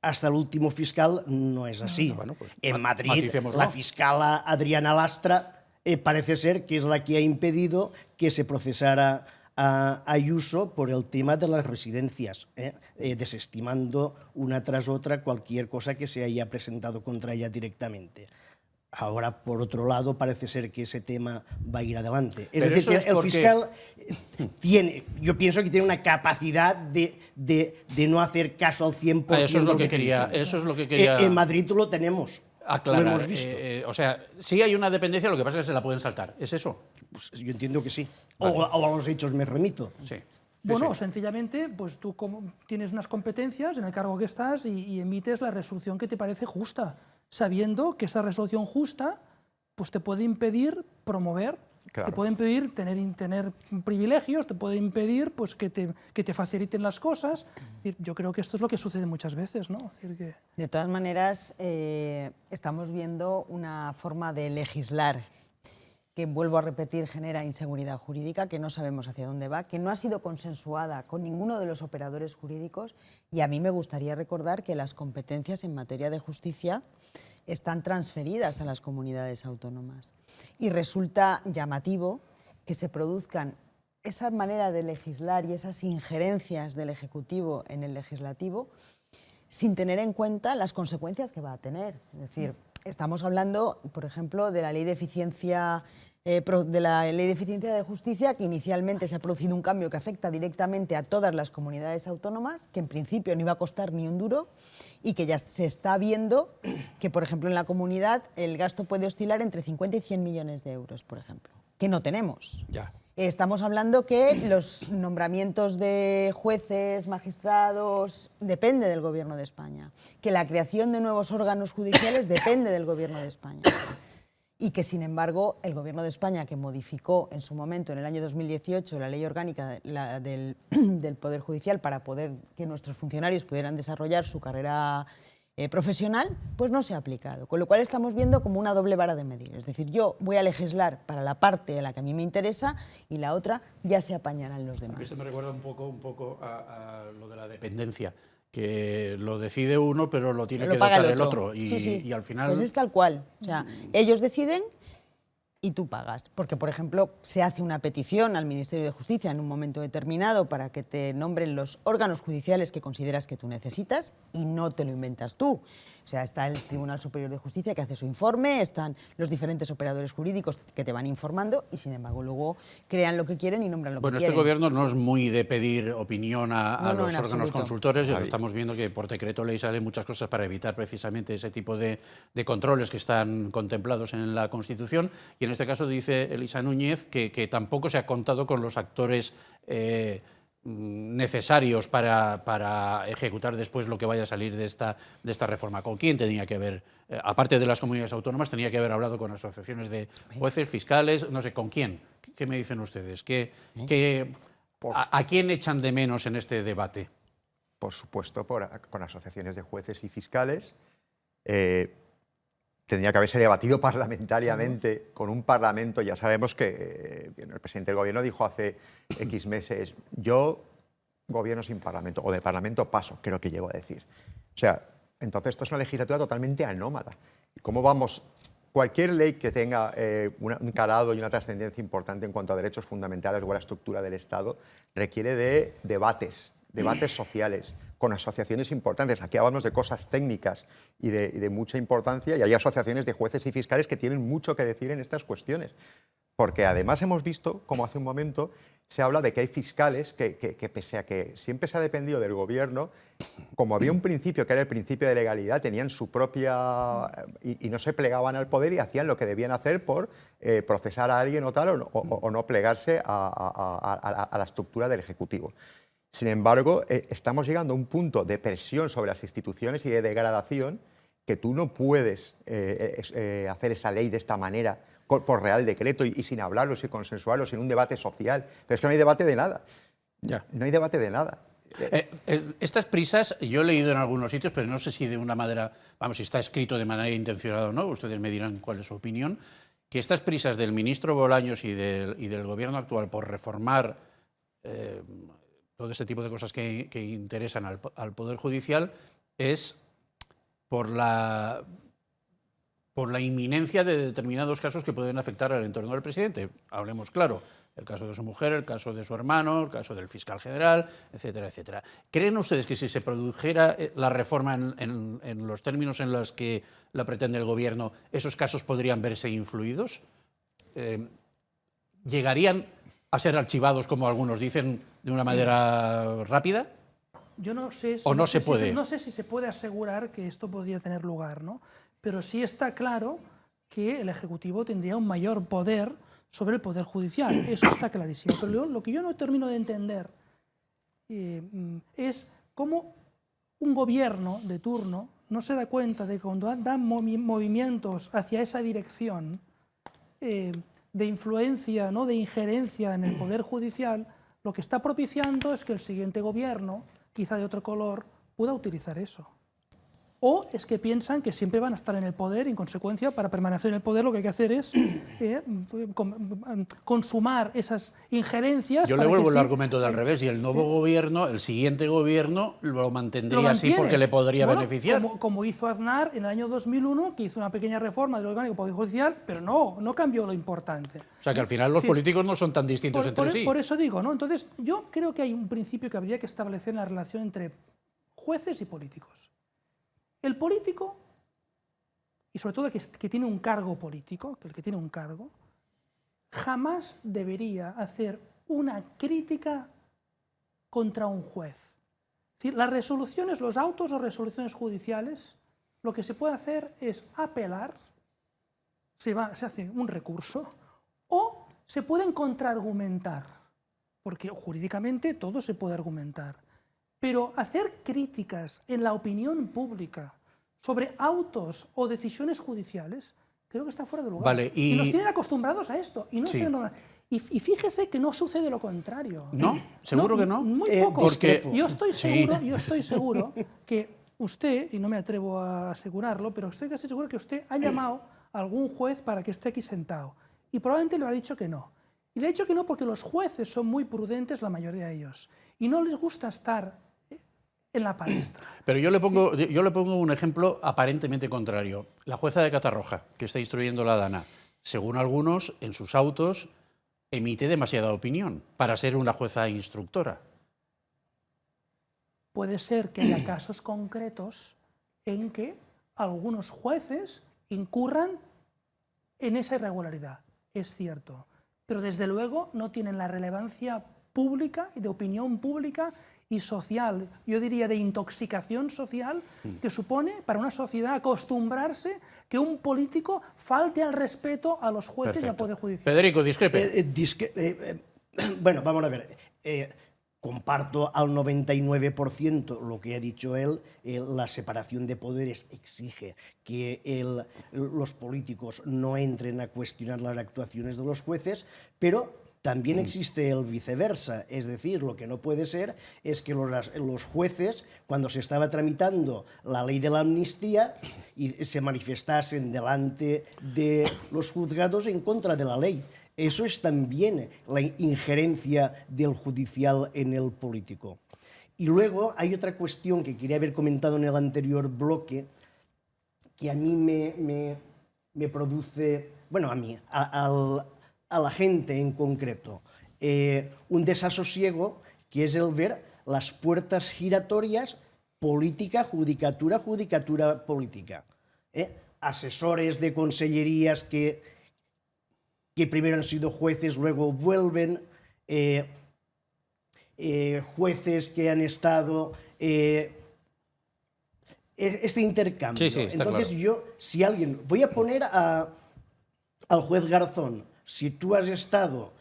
hasta el último fiscal. No es así. bueno, pues en Madrid, maticémoslo. la fiscala Adriana Lastra parece ser que es la que ha impedido que se procesara a Ayuso por el tema de las residencias, desestimando una tras otra cualquier cosa que se haya presentado contra ella directamente. Ahora, por otro lado, parece ser que ese tema va a ir adelante. Es Pero decir, eso que es el porque- fiscal tiene, yo pienso que tiene una capacidad de no hacer caso al 100% Eso es de lo que dice. quería. Eso es lo que quería. En Madrid lo tenemos. aclarar. Lo hemos visto. O sea, sí hay una dependencia, lo que pasa es que se la pueden saltar. ¿Es eso? Pues yo entiendo que sí. O a los hechos me remito. Sí. Bueno, sencillamente, pues tú tienes unas competencias en el cargo que estás y emites la resolución que te parece justa, sabiendo que esa resolución justa pues te puede impedir promover, Claro. te puede impedir tener privilegios, te puede impedir pues, que te faciliten las cosas. Es decir, yo creo que esto es lo que sucede muchas veces, ¿no? Es decir, que... De todas maneras, estamos viendo una forma de legislar que, vuelvo a repetir, genera inseguridad jurídica, que no sabemos hacia dónde va, que no ha sido consensuada con ninguno de los operadores jurídicos, y a mí me gustaría recordar que las competencias en materia de justicia están transferidas a las comunidades autónomas. Y resulta llamativo que se produzcan esa manera de legislar y esas injerencias del Ejecutivo en el Legislativo sin tener en cuenta las consecuencias que va a tener. Es decir, estamos hablando, por ejemplo, de la Ley de Eficiencia de Justicia, que inicialmente se ha producido un cambio que afecta directamente a todas las comunidades autónomas, que en principio no iba a costar ni un duro, y que ya se está viendo que, por ejemplo, en la comunidad el gasto puede oscilar entre 50 y 100 millones de euros, por ejemplo, que no tenemos. Ya. Estamos hablando que los nombramientos de jueces, magistrados, depende del Gobierno de España, que la creación de nuevos órganos judiciales depende del Gobierno de España, y que, sin embargo, el Gobierno de España, que modificó en su momento, en el año 2018, la ley orgánica del Poder Judicial para que nuestros funcionarios pudieran desarrollar su carrera profesional, pues no se ha aplicado. Con lo cual estamos viendo como una doble vara de medir. Es decir, yo voy a legislar para la parte en la que a mí me interesa y la otra ya se apañarán los demás. Esto me recuerda un poco a lo de la dependencia, que lo decide uno, pero lo tiene que dotar el otro. Y, Sí, sí. y al final... Pues es tal cual. O sea, ellos deciden y tú pagas. Porque, por ejemplo, se hace una petición al Ministerio de Justicia en un momento determinado para que te nombren los órganos judiciales que consideras que tú necesitas y no te lo inventas tú. O sea, está el Tribunal Superior de Justicia que hace su informe, están los diferentes operadores jurídicos que te van informando y, sin embargo, luego crean lo que quieren y nombran lo que quieren. Bueno, este gobierno no es muy de pedir opinión a No, los en órganos absoluto. consultores. Estamos viendo que por decreto ley salen muchas cosas para evitar precisamente ese tipo de controles que están contemplados en la Constitución. Y en este caso dice Elisa Núñez que tampoco se ha contado con los actores necesarios para ejecutar después lo que vaya a salir de esta reforma. ¿Con quién tenía que ver? Aparte de las comunidades autónomas, tenía que haber hablado con asociaciones de jueces, fiscales, no sé, ¿con quién? ¿Qué me dicen ustedes? ¿A quién echan de menos en este debate? Por supuesto, con asociaciones de jueces y fiscales. Tendría que haberse debatido parlamentariamente con un parlamento. Ya sabemos que el presidente del gobierno dijo hace X meses, yo gobierno sin parlamento, o del parlamento paso, creo que llegó a decir. O sea, entonces esto es una legislatura totalmente anómala. ¿Cómo vamos? Cualquier ley que tenga un calado y una trascendencia importante en cuanto a derechos fundamentales o a la estructura del Estado requiere de debates sociales, con asociaciones importantes. Aquí hablamos de cosas técnicas y de mucha importancia, y hay asociaciones de jueces y fiscales que tienen mucho que decir en estas cuestiones. Porque además hemos visto, como hace un momento, se habla de que hay fiscales que pese a que siempre se ha dependido del gobierno, como había un principio que era el principio de legalidad, tenían su propia... y no se plegaban al poder y hacían lo que debían hacer por procesar a alguien o tal, o no plegarse a la estructura del Ejecutivo. Sin embargo, estamos llegando a un punto de presión sobre las instituciones y de degradación que tú no puedes hacer esa ley de esta manera por real decreto y sin hablarlo, sin consensuarlo, sin un debate social. Pero es que no hay debate de nada. Ya. No hay debate de nada. Estas prisas, yo he leído en algunos sitios, pero no sé si de una manera, vamos, si está escrito de manera intencionada o no, ustedes me dirán cuál es su opinión, que estas prisas del ministro Bolaños y del gobierno actual por reformar todo este tipo de cosas que interesan al Poder Judicial es por la inminencia de determinados casos que pueden afectar al entorno del presidente. Hablemos claro, el caso de su mujer, el caso de su hermano, el caso del fiscal general, etcétera, etcétera. ¿Creen ustedes que si se produjera la reforma en los términos en los que la pretende el Gobierno, esos casos podrían verse influidos? ¿Llegarían a ser archivados, como algunos dicen, de una manera rápida? Yo no sé si, ¿O no se puede? No sé si se puede asegurar que esto podría tener lugar, ¿no? pero sí está claro que el Ejecutivo tendría un mayor poder sobre el Poder Judicial. Eso está clarísimo. Pero lo que yo no termino de entender es cómo un gobierno de turno no se da cuenta de que cuando dan movimientos hacia esa dirección de influencia, ¿no?, de injerencia en el Poder Judicial, lo que está propiciando es que el siguiente gobierno, quizá de otro color, pueda utilizar eso. O es que piensan que siempre van a estar en el poder y, en consecuencia, para permanecer en el poder lo que hay que hacer es consumar esas injerencias. Yo le vuelvo el argumento del revés, y el nuevo gobierno, el siguiente gobierno, lo mantendría así porque le podría beneficiar. Como hizo Aznar en el año 2001, que hizo una pequeña reforma del orgánico Poder Judicial, pero no cambió lo importante. O sea, que al final los políticos no son tan distintos entre sí. Por eso digo, ¿no? Entonces, yo creo que hay un principio que habría que establecer en la relación entre jueces y políticos. El político, y sobre todo el que tiene un cargo político, el que tiene un cargo, jamás debería hacer una crítica contra un juez. Es decir, las resoluciones, los autos o resoluciones judiciales, lo que se puede hacer es apelar, se hace un recurso, o se pueden contraargumentar, porque jurídicamente todo se puede argumentar. Pero hacer críticas en la opinión pública sobre autos o decisiones judiciales, creo que está fuera de lugar. Vale, y nos tienen acostumbrados a esto. Y, no sí. y fíjese que no sucede lo contrario. ¿No? ¿Seguro que no? Muy poco. Porque Yo estoy seguro que usted, y no me atrevo a asegurarlo, pero estoy casi seguro que usted ha llamado a algún juez para que esté aquí sentado. Y probablemente le ha dicho que no. Y le ha dicho que no porque los jueces son muy prudentes, la mayoría de ellos. Y no les gusta estar en la palestra. Pero yo le pongo un ejemplo aparentemente contrario. La jueza de Catarroja, que está instruyendo la Dana, según algunos, en sus autos, emite demasiada opinión para ser una jueza instructora. Puede ser que haya casos concretos en que algunos jueces incurran en esa irregularidad. Es cierto. Pero desde luego no tienen la relevancia pública y de opinión pública y social, yo diría de intoxicación social, que supone para una sociedad acostumbrarse que un político falte al respeto a los jueces y al Poder Judicial. Federico, discrepe. Bueno, vamos a ver. Comparto al 99% lo que ha dicho él. La separación de poderes exige que los políticos no entren a cuestionar las actuaciones de los jueces, pero también existe el viceversa, es decir, lo que no puede ser es que los jueces, cuando se estaba tramitando la ley de la amnistía, se manifestasen delante de los juzgados en contra de la ley. Eso es también la injerencia del judicial en el político. Y luego hay otra cuestión que quería haber comentado en el anterior bloque, que a mí me produce, bueno, a mí, a la gente en concreto, un desasosiego, que es el ver las puertas giratorias política, judicatura, judicatura política. Asesores de consellerías que primero han sido jueces, luego vuelven, jueces que han estado... este intercambio. Sí, está Entonces claro. yo, si alguien... Voy a poner al juez Garzón. Si tú has estado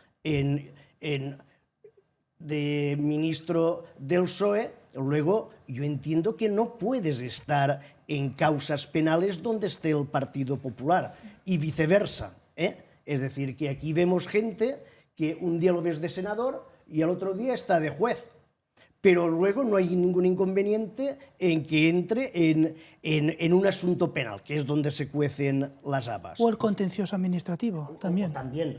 de ministro del PSOE, luego yo entiendo que no puedes estar en causas penales donde esté el Partido Popular y viceversa. Es decir, que aquí vemos gente que un día lo ves de senador y al otro día está de juez. Pero luego no hay ningún inconveniente en que entre en un asunto penal, que es donde se cuecen las habas. O el contencioso administrativo, también. También.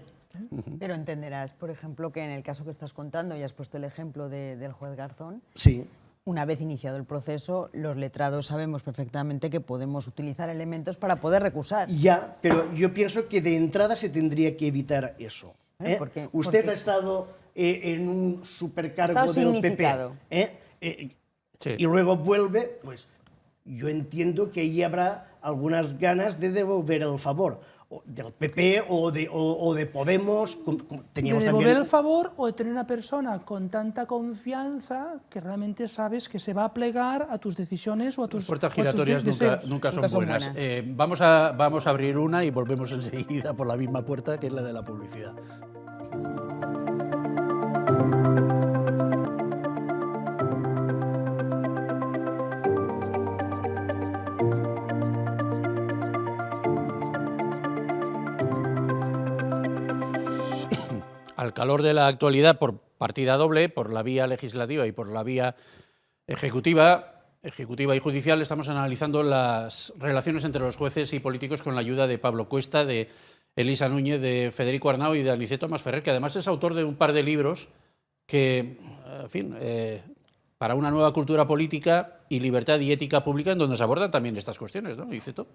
Pero entenderás, por ejemplo, que en el caso que estás contando, y has puesto el ejemplo del juez Garzón, Sí. una vez iniciado el proceso, los letrados sabemos perfectamente que podemos utilizar elementos para poder recusar. Ya, pero yo pienso que de entrada se tendría que evitar eso. Porque Usted ha estado en un supercargo del PP. Sí. Y luego vuelve, pues yo entiendo que ahí habrá algunas ganas de devolver el favor. del PP o de Podemos. Teníamos de también... devolver el favor o de tener una persona con tanta confianza que realmente sabes que se va a plegar a tus decisiones o a tus Las puertas o a tus giratorias deseos. nunca son Nunca son buenas. buenas. Vamos a abrir una y volvemos enseguida por la misma puerta, que es la de la publicidad. Al calor de la actualidad, por partida doble, por la vía legislativa y por la vía ejecutiva y judicial, estamos analizando las relaciones entre los jueces y políticos con la ayuda de Pablo Cuesta, de Elisa Núñez, de Federico Arnau y de Aniceto Masferrer, que además es autor de un par de libros que, en fin, para una nueva cultura política y libertad y ética pública, en donde se abordan también estas cuestiones, ¿no, Aniceto?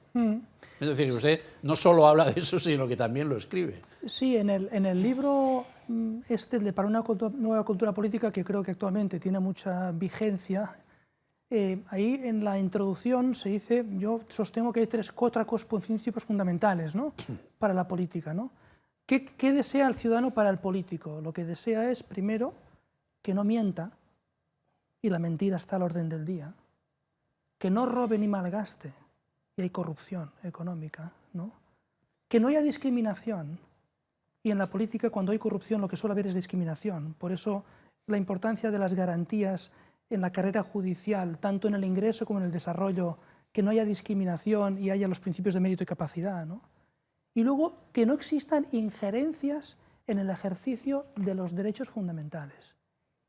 Es decir, usted no solo habla de eso, sino que también lo escribe. Sí, en el libro de Para una nueva cultura política, que creo que actualmente tiene mucha vigencia, ahí en la introducción se dice, yo sostengo que hay cuatro principios fundamentales, ¿no?, para la política, ¿no? ¿Qué desea el ciudadano para el político? Lo que desea es, primero, que no mienta, y la mentira está al orden del día, que no robe ni malgaste, y hay corrupción económica, ¿no?, que no haya discriminación, y en la política, cuando hay corrupción, lo que suele haber es discriminación. Por eso, la importancia de las garantías en la carrera judicial, tanto en el ingreso como en el desarrollo, que no haya discriminación y haya los principios de mérito y capacidad, ¿no? Y luego, que no existan injerencias en el ejercicio de los derechos fundamentales.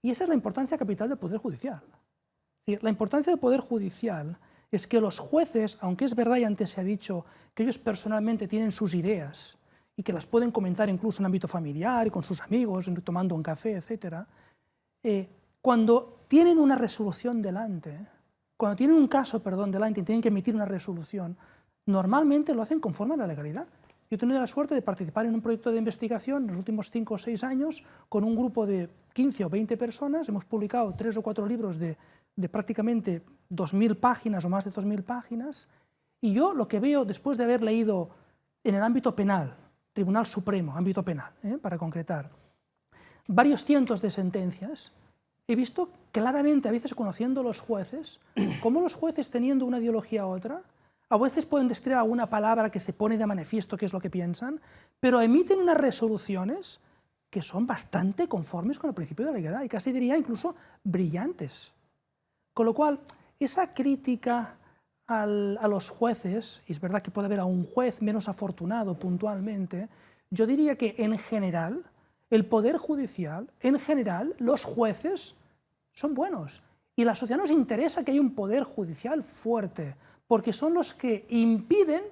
Y esa es la importancia capital del Poder Judicial. Es decir, la importancia del Poder Judicial es que los jueces, aunque es verdad y antes se ha dicho que ellos personalmente tienen sus ideas y que las pueden comentar incluso en ámbito familiar y con sus amigos, tomando un café, etc., cuando tienen una resolución delante, cuando tienen un caso, delante y tienen que emitir una resolución, normalmente lo hacen conforme a la legalidad. Yo he tenido la suerte de participar en un proyecto de investigación en los últimos 5 o 6 años con un grupo de 15 o 20 personas. Hemos publicado 3 o 4 libros de prácticamente 2.000 páginas o más de 2.000 páginas. Y yo lo que veo después de haber leído en el ámbito penal, Tribunal Supremo, ámbito penal, para concretar, varios cientos de sentencias, he visto claramente, a veces conociendo los jueces, cómo los jueces, teniendo una ideología u otra, a veces pueden destilar alguna palabra que se pone de manifiesto qué es lo que piensan, pero emiten unas resoluciones que son bastante conformes con el principio de la legalidad y casi diría incluso brillantes. Con lo cual, esa crítica a los jueces, y es verdad que puede haber a un juez menos afortunado puntualmente, yo diría que en general, el Poder Judicial, en general, los jueces son buenos. Y a la sociedad nos interesa que haya un Poder Judicial fuerte, porque son los que impiden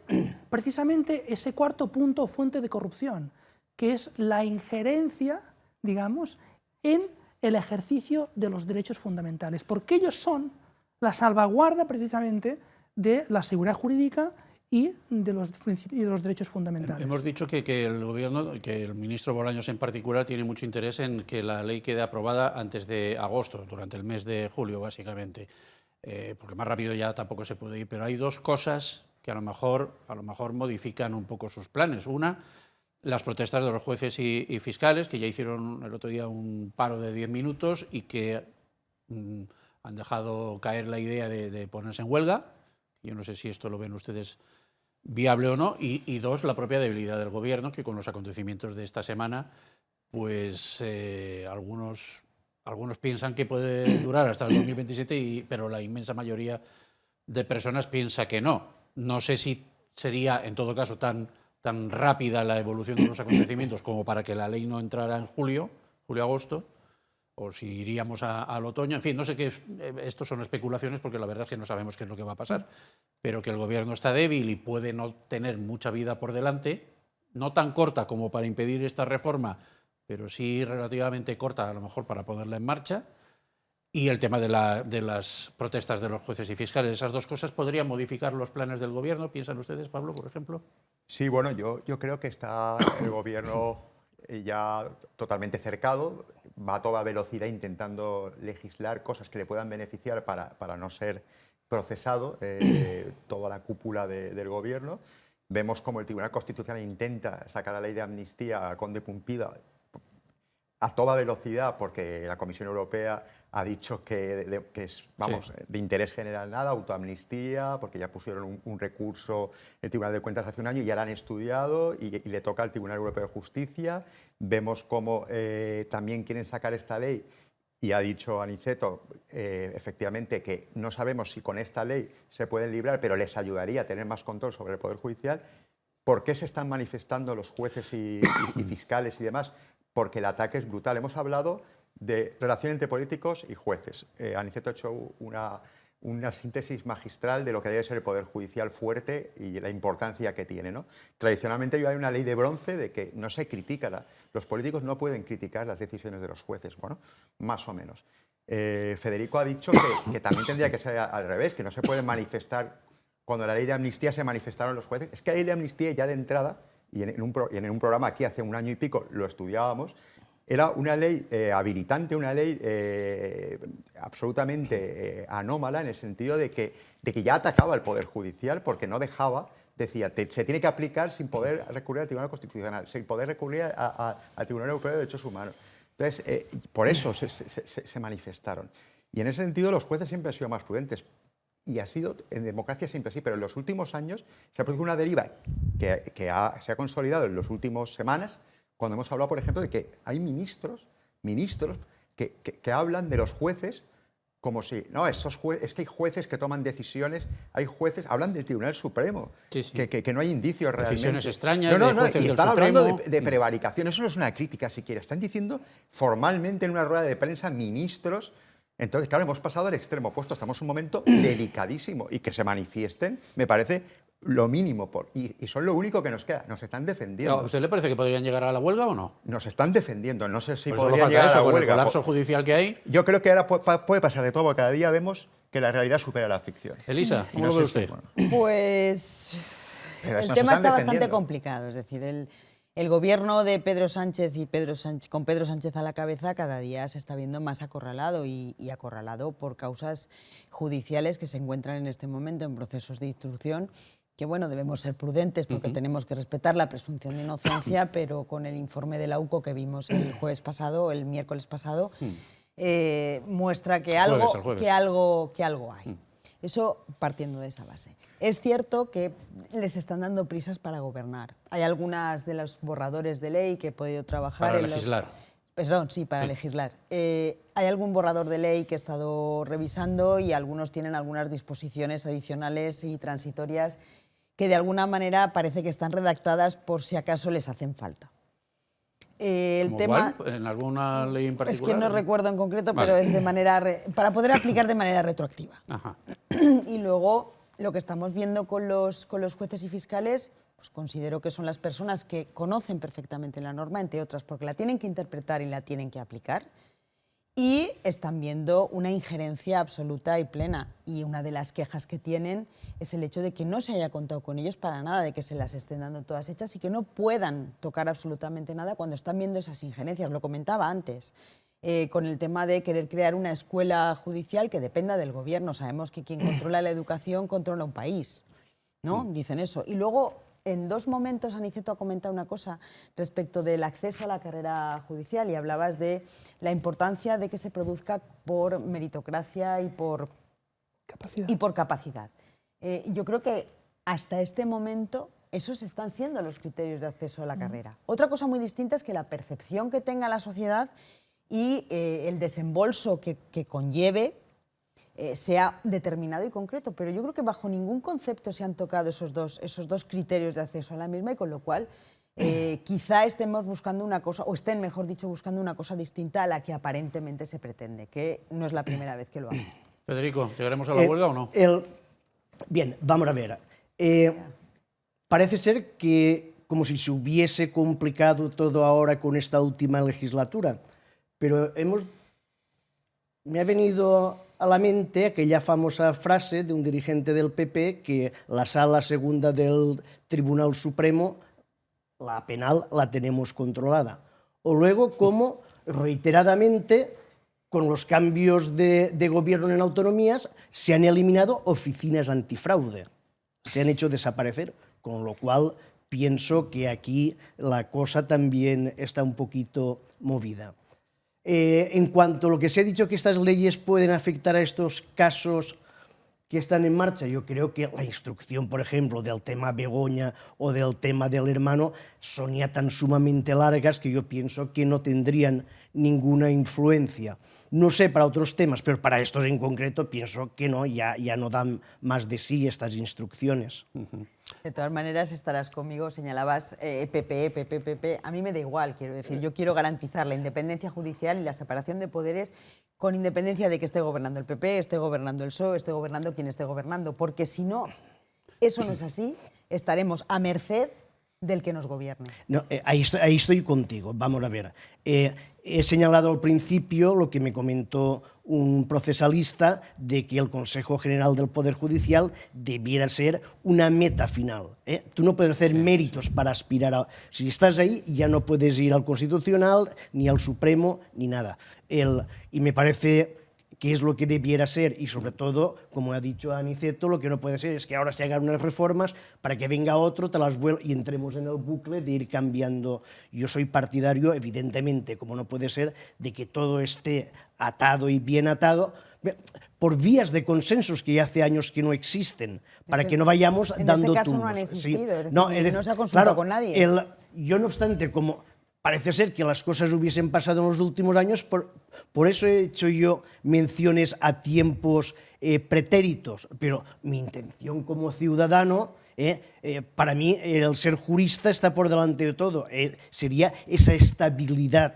precisamente ese cuarto punto o fuente de corrupción, que es la injerencia, digamos, en el ejercicio de los derechos fundamentales, porque ellos son la salvaguarda precisamente de la seguridad jurídica y de los derechos fundamentales. Hemos dicho que el Gobierno, que el ministro Bolaños en particular, tiene mucho interés en que la ley quede aprobada antes de agosto, durante el mes de julio, básicamente. Porque más rápido ya tampoco se puede ir, pero hay dos cosas que a lo mejor modifican un poco sus planes. Una, las protestas de los jueces y fiscales, que ya hicieron el otro día un paro de 10 minutos y que han dejado caer la idea de ponerse en huelga. Yo no sé si esto lo ven ustedes viable o no. Y dos, la propia debilidad del Gobierno, que con los acontecimientos de esta semana, pues algunos piensan que puede durar hasta el 2027, pero la inmensa mayoría de personas piensa que no. No sé si sería, en todo caso, tan rápida la evolución de los acontecimientos como para que la ley no entrara en julio-agosto, o si iríamos al otoño. En fin, no sé qué. Esto son especulaciones porque la verdad es que no sabemos qué es lo que va a pasar. Pero que el Gobierno está débil y puede no tener mucha vida por delante, no tan corta como para impedir esta reforma, pero sí relativamente corta, a lo mejor, para ponerla en marcha. Y el tema de las protestas de los jueces y fiscales. Esas dos cosas podrían modificar los planes del Gobierno. ¿Piensan ustedes, Pablo, por ejemplo? Sí, bueno, yo creo que está el Gobierno ya totalmente cercado, va a toda velocidad intentando legislar cosas que le puedan beneficiar para no ser procesado toda la cúpula del Gobierno. Vemos como el Tribunal Constitucional intenta sacar la ley de amnistía a Conde Pumpida a toda velocidad, porque la Comisión Europea ha dicho que es, vamos, de interés general nada, autoamnistía, porque ya pusieron un recurso el Tribunal de Cuentas hace un año y ya la han estudiado y le toca al Tribunal Europeo de Justicia. Vemos cómo también quieren sacar esta ley y ha dicho Aniceto, efectivamente, que no sabemos si con esta ley se pueden librar, pero les ayudaría a tener más control sobre el Poder Judicial. ¿Por qué se están manifestando los jueces y fiscales y demás? Porque el ataque es brutal. Hemos hablado de relación entre políticos y jueces. Aniceto ha hecho una síntesis magistral de lo que debe ser el Poder Judicial fuerte y la importancia que tiene, ¿no? Tradicionalmente hay una ley de bronce de que no se critica, los políticos no pueden criticar las decisiones de los jueces, bueno, más o menos. Federico ha dicho que también tendría que ser al revés, que no se puede manifestar, cuando la ley de amnistía se manifestaron los jueces, es que la ley de amnistía ya de entrada, y en un programa aquí hace un año y pico lo estudiábamos, era una ley habilitante, una ley absolutamente anómala en el sentido de que ya atacaba el Poder Judicial porque no dejaba, decía, se tiene que aplicar sin poder recurrir al Tribunal Constitucional, sin poder recurrir al Tribunal Europeo de Derechos Humanos. Entonces, por eso se manifestaron. Y en ese sentido los jueces siempre han sido más prudentes. Y ha sido, en democracia siempre así, pero en los últimos años se ha producido una deriva que se ha consolidado en las últimas semanas, cuando hemos hablado, por ejemplo, de que hay ministros que hablan de los jueces como si, no, es que hay jueces que toman decisiones, hay jueces, hablan del Tribunal Supremo, sí, sí. Que no hay indicios realmente. Decisiones extrañas No, de jueces y del están Supremo. hablando de prevaricación, eso no es una crítica siquiera, están diciendo formalmente en una rueda de prensa ministros. Entonces, claro, hemos pasado al extremo opuesto, estamos en un momento delicadísimo y que se manifiesten, me parece lo mínimo, y son lo único que nos queda, nos están defendiendo. ¿A usted le parece que podrían llegar a la huelga o no? Nos están defendiendo, no sé si Pues solo podrían falta llegar eso, a la con el huelga. colapso judicial que hay. Yo creo que ahora puede pasar de todo, porque cada día vemos que la realidad supera la ficción. Elisa, Y ¿cómo no lo ve sé usted? si, Pues Pero el nos tema están está bastante defendiendo. complicado, es decir, el gobierno de Pedro Sánchez con Pedro Sánchez a la cabeza cada día se está viendo más acorralado y acorralado por causas judiciales que se encuentran en este momento en procesos de instrucción, que bueno, debemos ser prudentes porque tenemos que respetar la presunción de inocencia, pero con el informe de la UCO que vimos el jueves pasado, el miércoles pasado, muestra que algo hay. Eso partiendo de esa base. Es cierto que les están dando prisas para gobernar. Hay algunas de los borradores de ley que he podido trabajar Para legislar. Perdón, sí, para legislar. Hay algún borrador de ley que he estado revisando y algunos tienen algunas disposiciones adicionales y transitorias que de alguna manera parece que están redactadas por si acaso les hacen falta. El ¿Cómo tema cuál? ¿En alguna ley en es particular? que no recuerdo en concreto, Vale. pero es de manera para poder aplicar de manera retroactiva. Ajá. Y luego lo que estamos viendo con los jueces y fiscales, pues considero que son las personas que conocen perfectamente la norma, entre otras porque la tienen que interpretar y la tienen que aplicar, y están viendo una injerencia absoluta y plena. Y una de las quejas que tienen es el hecho de que no se haya contado con ellos para nada, de que se las estén dando todas hechas y que no puedan tocar absolutamente nada cuando están viendo esas injerencias. Lo comentaba antes, con el tema de querer crear una escuela judicial que dependa del gobierno. Sabemos que quien controla la educación controla un país, ¿no? Dicen eso. Y luego, en dos momentos, Aniceto ha comentado una cosa respecto del acceso a la carrera judicial y hablabas de la importancia de que se produzca por meritocracia y por capacidad. Yo creo que hasta este momento esos están siendo los criterios de acceso a la carrera. Otra cosa muy distinta es que la percepción que tenga la sociedad y el desembolso que conlleve sea determinado y concreto, pero yo creo que bajo ningún concepto se han tocado esos dos criterios de acceso a la misma, y con lo cual quizá estemos buscando una cosa, o estén, mejor dicho, buscando una cosa distinta a la que aparentemente se pretende, que no es la primera vez que lo hacen. Federico, ¿llegaremos a la huelga o no? Bien, vamos a ver. Parece ser que como si se hubiese complicado todo ahora con esta última legislatura, pero me ha venido a la mente aquella famosa frase de un dirigente del PP que la sala segunda del Tribunal Supremo, la penal, la tenemos controlada. O luego como reiteradamente, con los cambios de gobierno en autonomías, se han eliminado oficinas antifraude, se han hecho desaparecer con lo cual pienso que aquí la cosa también está un poquito movida. En cuanto a lo que se ha dicho que estas leyes pueden afectar a estos casos que están en marcha, yo creo que la instrucción, por ejemplo, del tema Begoña o del tema del hermano son ya tan sumamente largas que yo pienso que no tendrían ninguna influencia. No sé para otros temas, pero para estos en concreto pienso que no, ya no dan más de sí estas instrucciones. De todas maneras, estarás conmigo, señalabas PP. A mí me da igual, quiero decir, yo quiero garantizar la independencia judicial y la separación de poderes con independencia de que esté gobernando el PP, esté gobernando el PSOE, esté gobernando quien esté gobernando, porque si no, eso no es así, estaremos a merced del que nos gobierne. No, ahí estoy contigo, vamos a ver. He señalado al principio lo que me comentó un procesalista de que el Consejo General del Poder Judicial debiera ser una meta final. Tú no puedes hacer méritos para aspirar a... Si estás ahí, ya no puedes ir al Constitucional, ni al Supremo, ni nada. Y me parece que es lo que debiera ser, y sobre todo, como ha dicho Aniceto, lo que no puede ser es que ahora se hagan unas reformas para que venga otro, te las vuelva y entremos en el bucle de ir cambiando. Yo soy partidario, evidentemente, como no puede ser, de que todo esté atado y bien atado, por vías de consensos que ya hace años que no existen, para que no vayamos dando tumbos. En este caso no han existido, es decir, no se ha consultado con nadie. Yo, no obstante, como parece ser que las cosas hubiesen pasado en los últimos años, por eso he hecho yo menciones a tiempos pretéritos, pero mi intención como ciudadano, para mí el ser jurista está por delante de todo, sería esa estabilidad,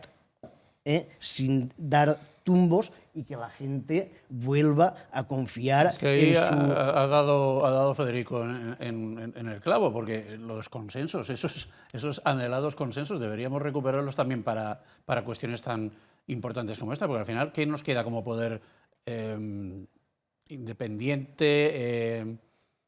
sin dar tumbos y que la gente vuelva a confiar es que ahí en su... ha dado Federico en el clavo, porque los consensos, esos anhelados consensos, deberíamos recuperarlos también para cuestiones tan importantes como esta, porque al final, ¿qué nos queda como poder independiente,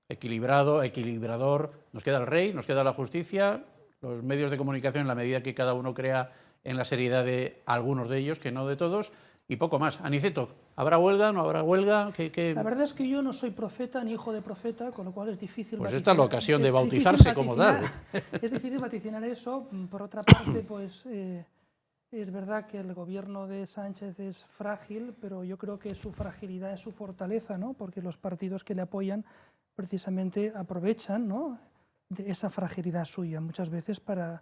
equilibrador? Nos queda el rey, nos queda la justicia, los medios de comunicación en la medida que cada uno crea en la seriedad de algunos de ellos, que no de todos, y poco más. Aniceto, ¿habrá huelga, no habrá huelga? La verdad es que yo no soy profeta ni hijo de profeta, con lo cual es difícil Pues vaticinar. esta es la ocasión de bautizarse como tal. Es difícil vaticinar eso. Por otra parte, pues es verdad que el gobierno de Sánchez es frágil, pero yo creo que su fragilidad es su fortaleza, ¿no? Porque los partidos que le apoyan precisamente aprovechan, ¿no?, de esa fragilidad suya muchas veces para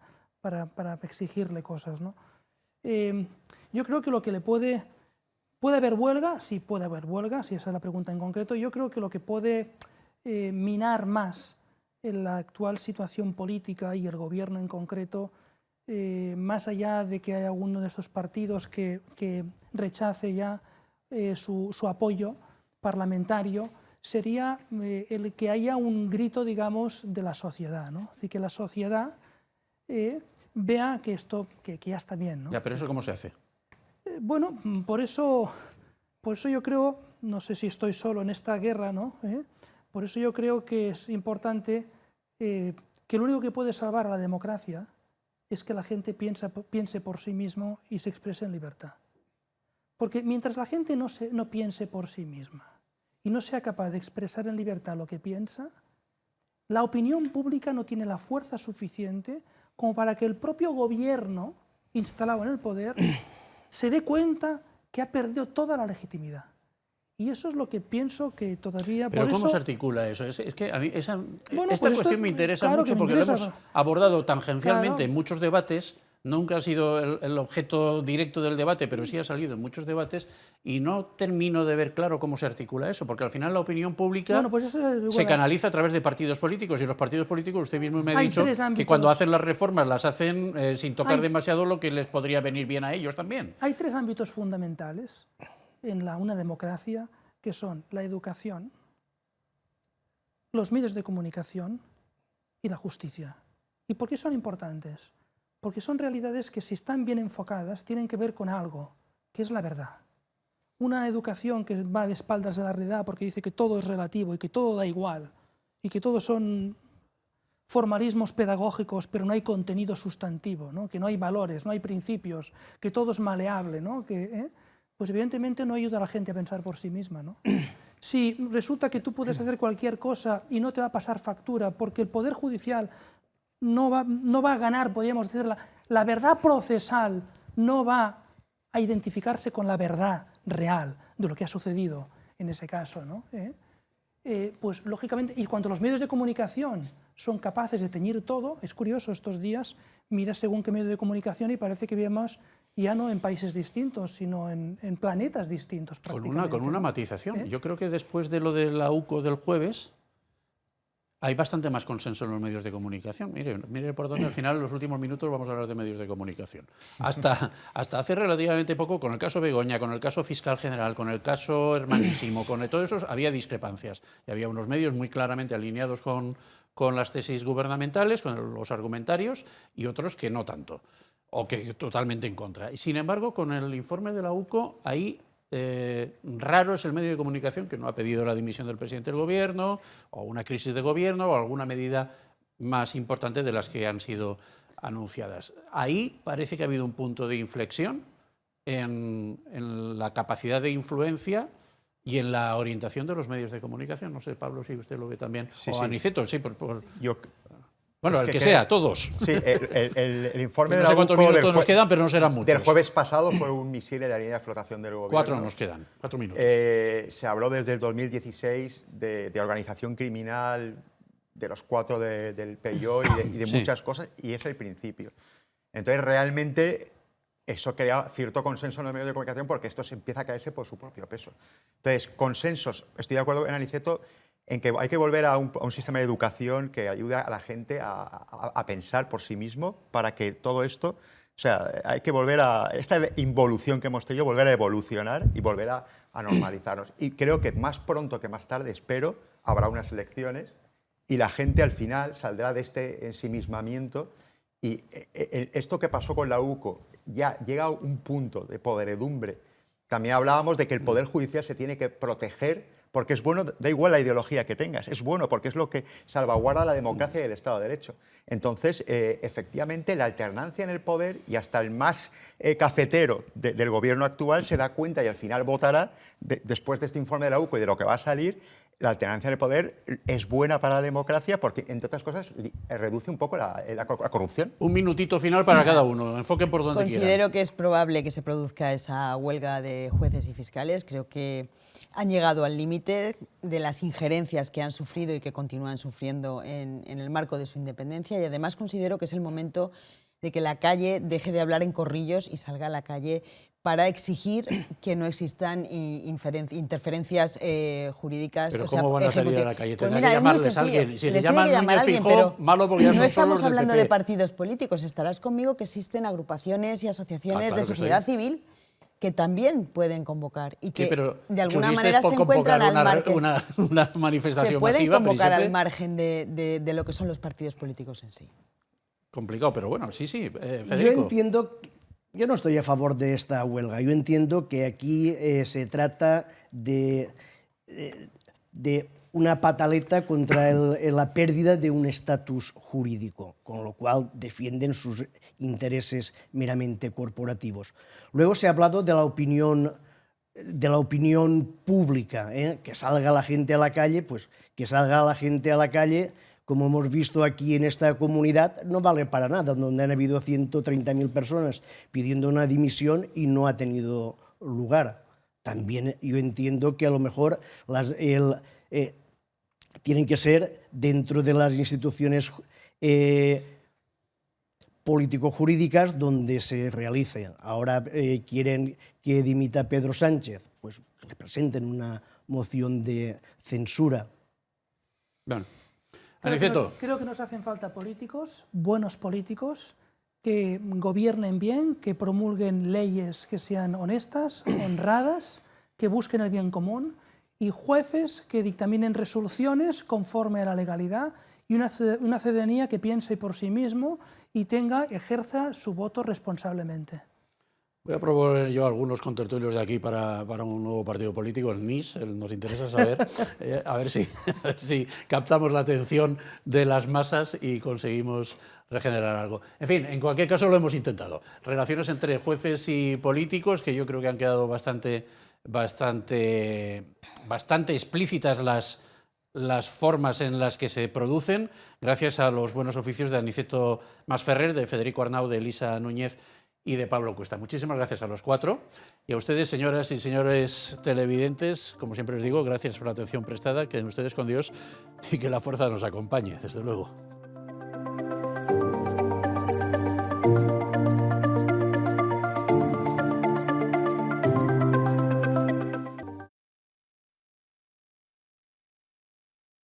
exigirle cosas, ¿no? Yo creo que lo que le puede haber huelga, sí puede haber huelga, si esa es la pregunta en concreto. Yo creo que lo que puede minar más en la actual situación política y el gobierno en concreto, más allá de que haya alguno de estos partidos que rechace ya su apoyo parlamentario, sería el que haya un grito, digamos, de la sociedad, ¿no? Así que la sociedad vea que esto que ya está bien, ¿no? Ya, pero ¿eso cómo se hace? Por eso yo creo, no sé si estoy solo en esta guerra, ¿no? Por eso yo creo que es importante que lo único que puede salvar a la democracia es que la gente piense por sí mismo y se exprese en libertad. Porque mientras la gente no piense por sí misma y no sea capaz de expresar en libertad lo que piensa, la opinión pública no tiene la fuerza suficiente como para que el propio gobierno instalado en el poder se dé cuenta que ha perdido toda la legitimidad. Y eso es lo que pienso que todavía... ¿Pero cómo se articula eso? Es que a mí esta cuestión me interesa mucho porque lo hemos abordado tangencialmente en muchos debates. Nunca ha sido el objeto directo del debate, pero sí ha salido en muchos debates y no termino de ver claro cómo se articula eso, porque al final la opinión pública se canaliza a través de partidos políticos y los partidos políticos, usted mismo me ha dicho que cuando hacen las reformas las hacen sin tocar demasiado lo que les podría venir bien a ellos también. Hay tres ámbitos fundamentales en una democracia que son la educación, los medios de comunicación y la justicia. ¿Y por qué son importantes? Porque son realidades que, si están bien enfocadas, tienen que ver con algo, que es la verdad. Una educación que va de espaldas a la realidad porque dice que todo es relativo y que todo da igual y que todo son formalismos pedagógicos, pero no hay contenido sustantivo, ¿no? Que no hay valores, no hay principios, que todo es maleable, ¿no? Pues evidentemente no ayuda a la gente a pensar por sí misma, ¿no? Si resulta que tú puedes hacer cualquier cosa y no te va a pasar factura, porque el Poder Judicial no va a ganar, podríamos decir, la verdad procesal no va a identificarse con la verdad real de lo que ha sucedido en ese caso, ¿no? Pues lógicamente, y cuando los medios de comunicación son capaces de teñir todo, es curioso estos días, mira según qué medio de comunicación y parece que vemos ya no en países distintos, sino en planetas distintos prácticamente. Con una matización. Yo creo que después de lo de la UCO del jueves hay bastante más consenso en los medios de comunicación. Mire por dónde al final, en los últimos minutos, vamos a hablar de medios de comunicación. Hasta hace relativamente poco, con el caso Begoña, con el caso Fiscal General, con el caso Hermanísimo, con todo eso había discrepancias. Y había unos medios muy claramente alineados con las tesis gubernamentales, con los argumentarios, y otros que no tanto, o que totalmente en contra. Y sin embargo, con el informe de la UCO, ahí raro es el medio de comunicación que no ha pedido la dimisión del presidente del gobierno, o una crisis de gobierno, o alguna medida más importante de las que han sido anunciadas. Ahí parece que ha habido un punto de inflexión en la capacidad de influencia y en la orientación de los medios de comunicación. No sé, Pablo, si usted lo ve también. Sí, o sí. Aniceto, sí. Yo, Bueno, es el que creo- sea, todos. Sí, el informe de No la sé cuántos UCO minutos nos quedan, pero no serán muchos. del jueves pasado fue un misil en la línea de flotación del gobierno. 4 nos quedan, 4 minutos. Se habló desde el 2016 de organización criminal, de los 4 del PEIO y de Sí. muchas cosas, y es el principio. Entonces, realmente, eso crea cierto consenso en los medios de comunicación porque esto se empieza a caerse por su propio peso. Entonces, consensos. Estoy de acuerdo en Aniceto en que hay que volver a un sistema de educación que ayude a la gente a pensar por sí mismo para que todo esto, o sea, hay que volver a esta involución que hemos tenido, volver a evolucionar y volver a normalizarnos. Y creo que más pronto que más tarde, espero, habrá unas elecciones y la gente al final saldrá de este ensimismamiento y esto que pasó con la UCO ya llega a un punto de podredumbre. También hablábamos de que el Poder Judicial se tiene que proteger porque es bueno, da igual la ideología que tengas, es bueno porque es lo que salvaguarda la democracia y el Estado de Derecho. Entonces, efectivamente, la alternancia en el poder y hasta el más cafetero del gobierno actual se da cuenta y al final votará, después de este informe de la UCO y de lo que va a salir, la alternancia en el poder es buena para la democracia porque, entre otras cosas, reduce un poco la corrupción. Un minutito final para cada uno, enfoque por donde quieran. Considero que es probable que se produzca esa huelga de jueces y fiscales. Creo que han llegado al límite de las injerencias que han sufrido y que continúan sufriendo en el marco de su independencia, y además considero que es el momento de que la calle deje de hablar en corrillos y salga a la calle para exigir que no existan interferencias jurídicas. Pero ¿cómo van a salir a la calle? Pues Tendrá mira, que es muy llamarles a sencillo. alguien. Si le Les llaman tiene que llamar Núñez a alguien, Feijóo, pero malo porque ya no son estamos solos del hablando PP. de partidos políticos. Estarás conmigo que existen agrupaciones y asociaciones claro de que sociedad estoy. civil que también pueden convocar y que Sí, pero de alguna chullistes manera por se encuentran convocar al margen. una manifestación Se pueden masiva, pero convocar siempre al margen de lo que son los partidos políticos en sí. complicado, pero bueno, sí, Yo Federico. entiendo, yo no estoy a favor de esta huelga. Yo entiendo que aquí se trata de una pataleta contra la pérdida de un estatus jurídico, con lo cual defienden sus intereses meramente corporativos. Luego se ha hablado de la opinión pública, que salga la gente a la calle, pues que salga la gente a la calle, como hemos visto aquí en esta comunidad, no vale para nada, donde han habido 130.000 personas pidiendo una dimisión y no ha tenido lugar. También yo entiendo que a lo mejor tienen que ser dentro de las instituciones político-jurídicas donde se realice. Ahora quieren que dimita Pedro Sánchez, pues que le presenten una moción de censura. Bueno. Aniceto. Creo que nos hacen falta políticos, buenos políticos, que gobiernen bien, que promulguen leyes que sean honestas, honradas, que busquen el bien común, y jueces que dictaminen resoluciones conforme a la legalidad, y una ciudadanía que piense por sí mismo y ejerza su voto responsablemente. Voy a proponer yo algunos contertulios de aquí para un nuevo partido político, el NIS. Nos interesa saber, a ver si captamos la atención de las masas y conseguimos regenerar algo. En fin, en cualquier caso lo hemos intentado. Relaciones entre jueces y políticos que yo creo que han quedado bastante bastante explícitas las formas en las que se producen, gracias a los buenos oficios de Aniceto Masferrer, de Federico Arnau, de Elisa Núñez y de Pablo Cuesta. Muchísimas gracias a los cuatro. Y a ustedes, señoras y señores televidentes, como siempre les digo, gracias por la atención prestada, queden ustedes con Dios y que la fuerza nos acompañe, desde luego.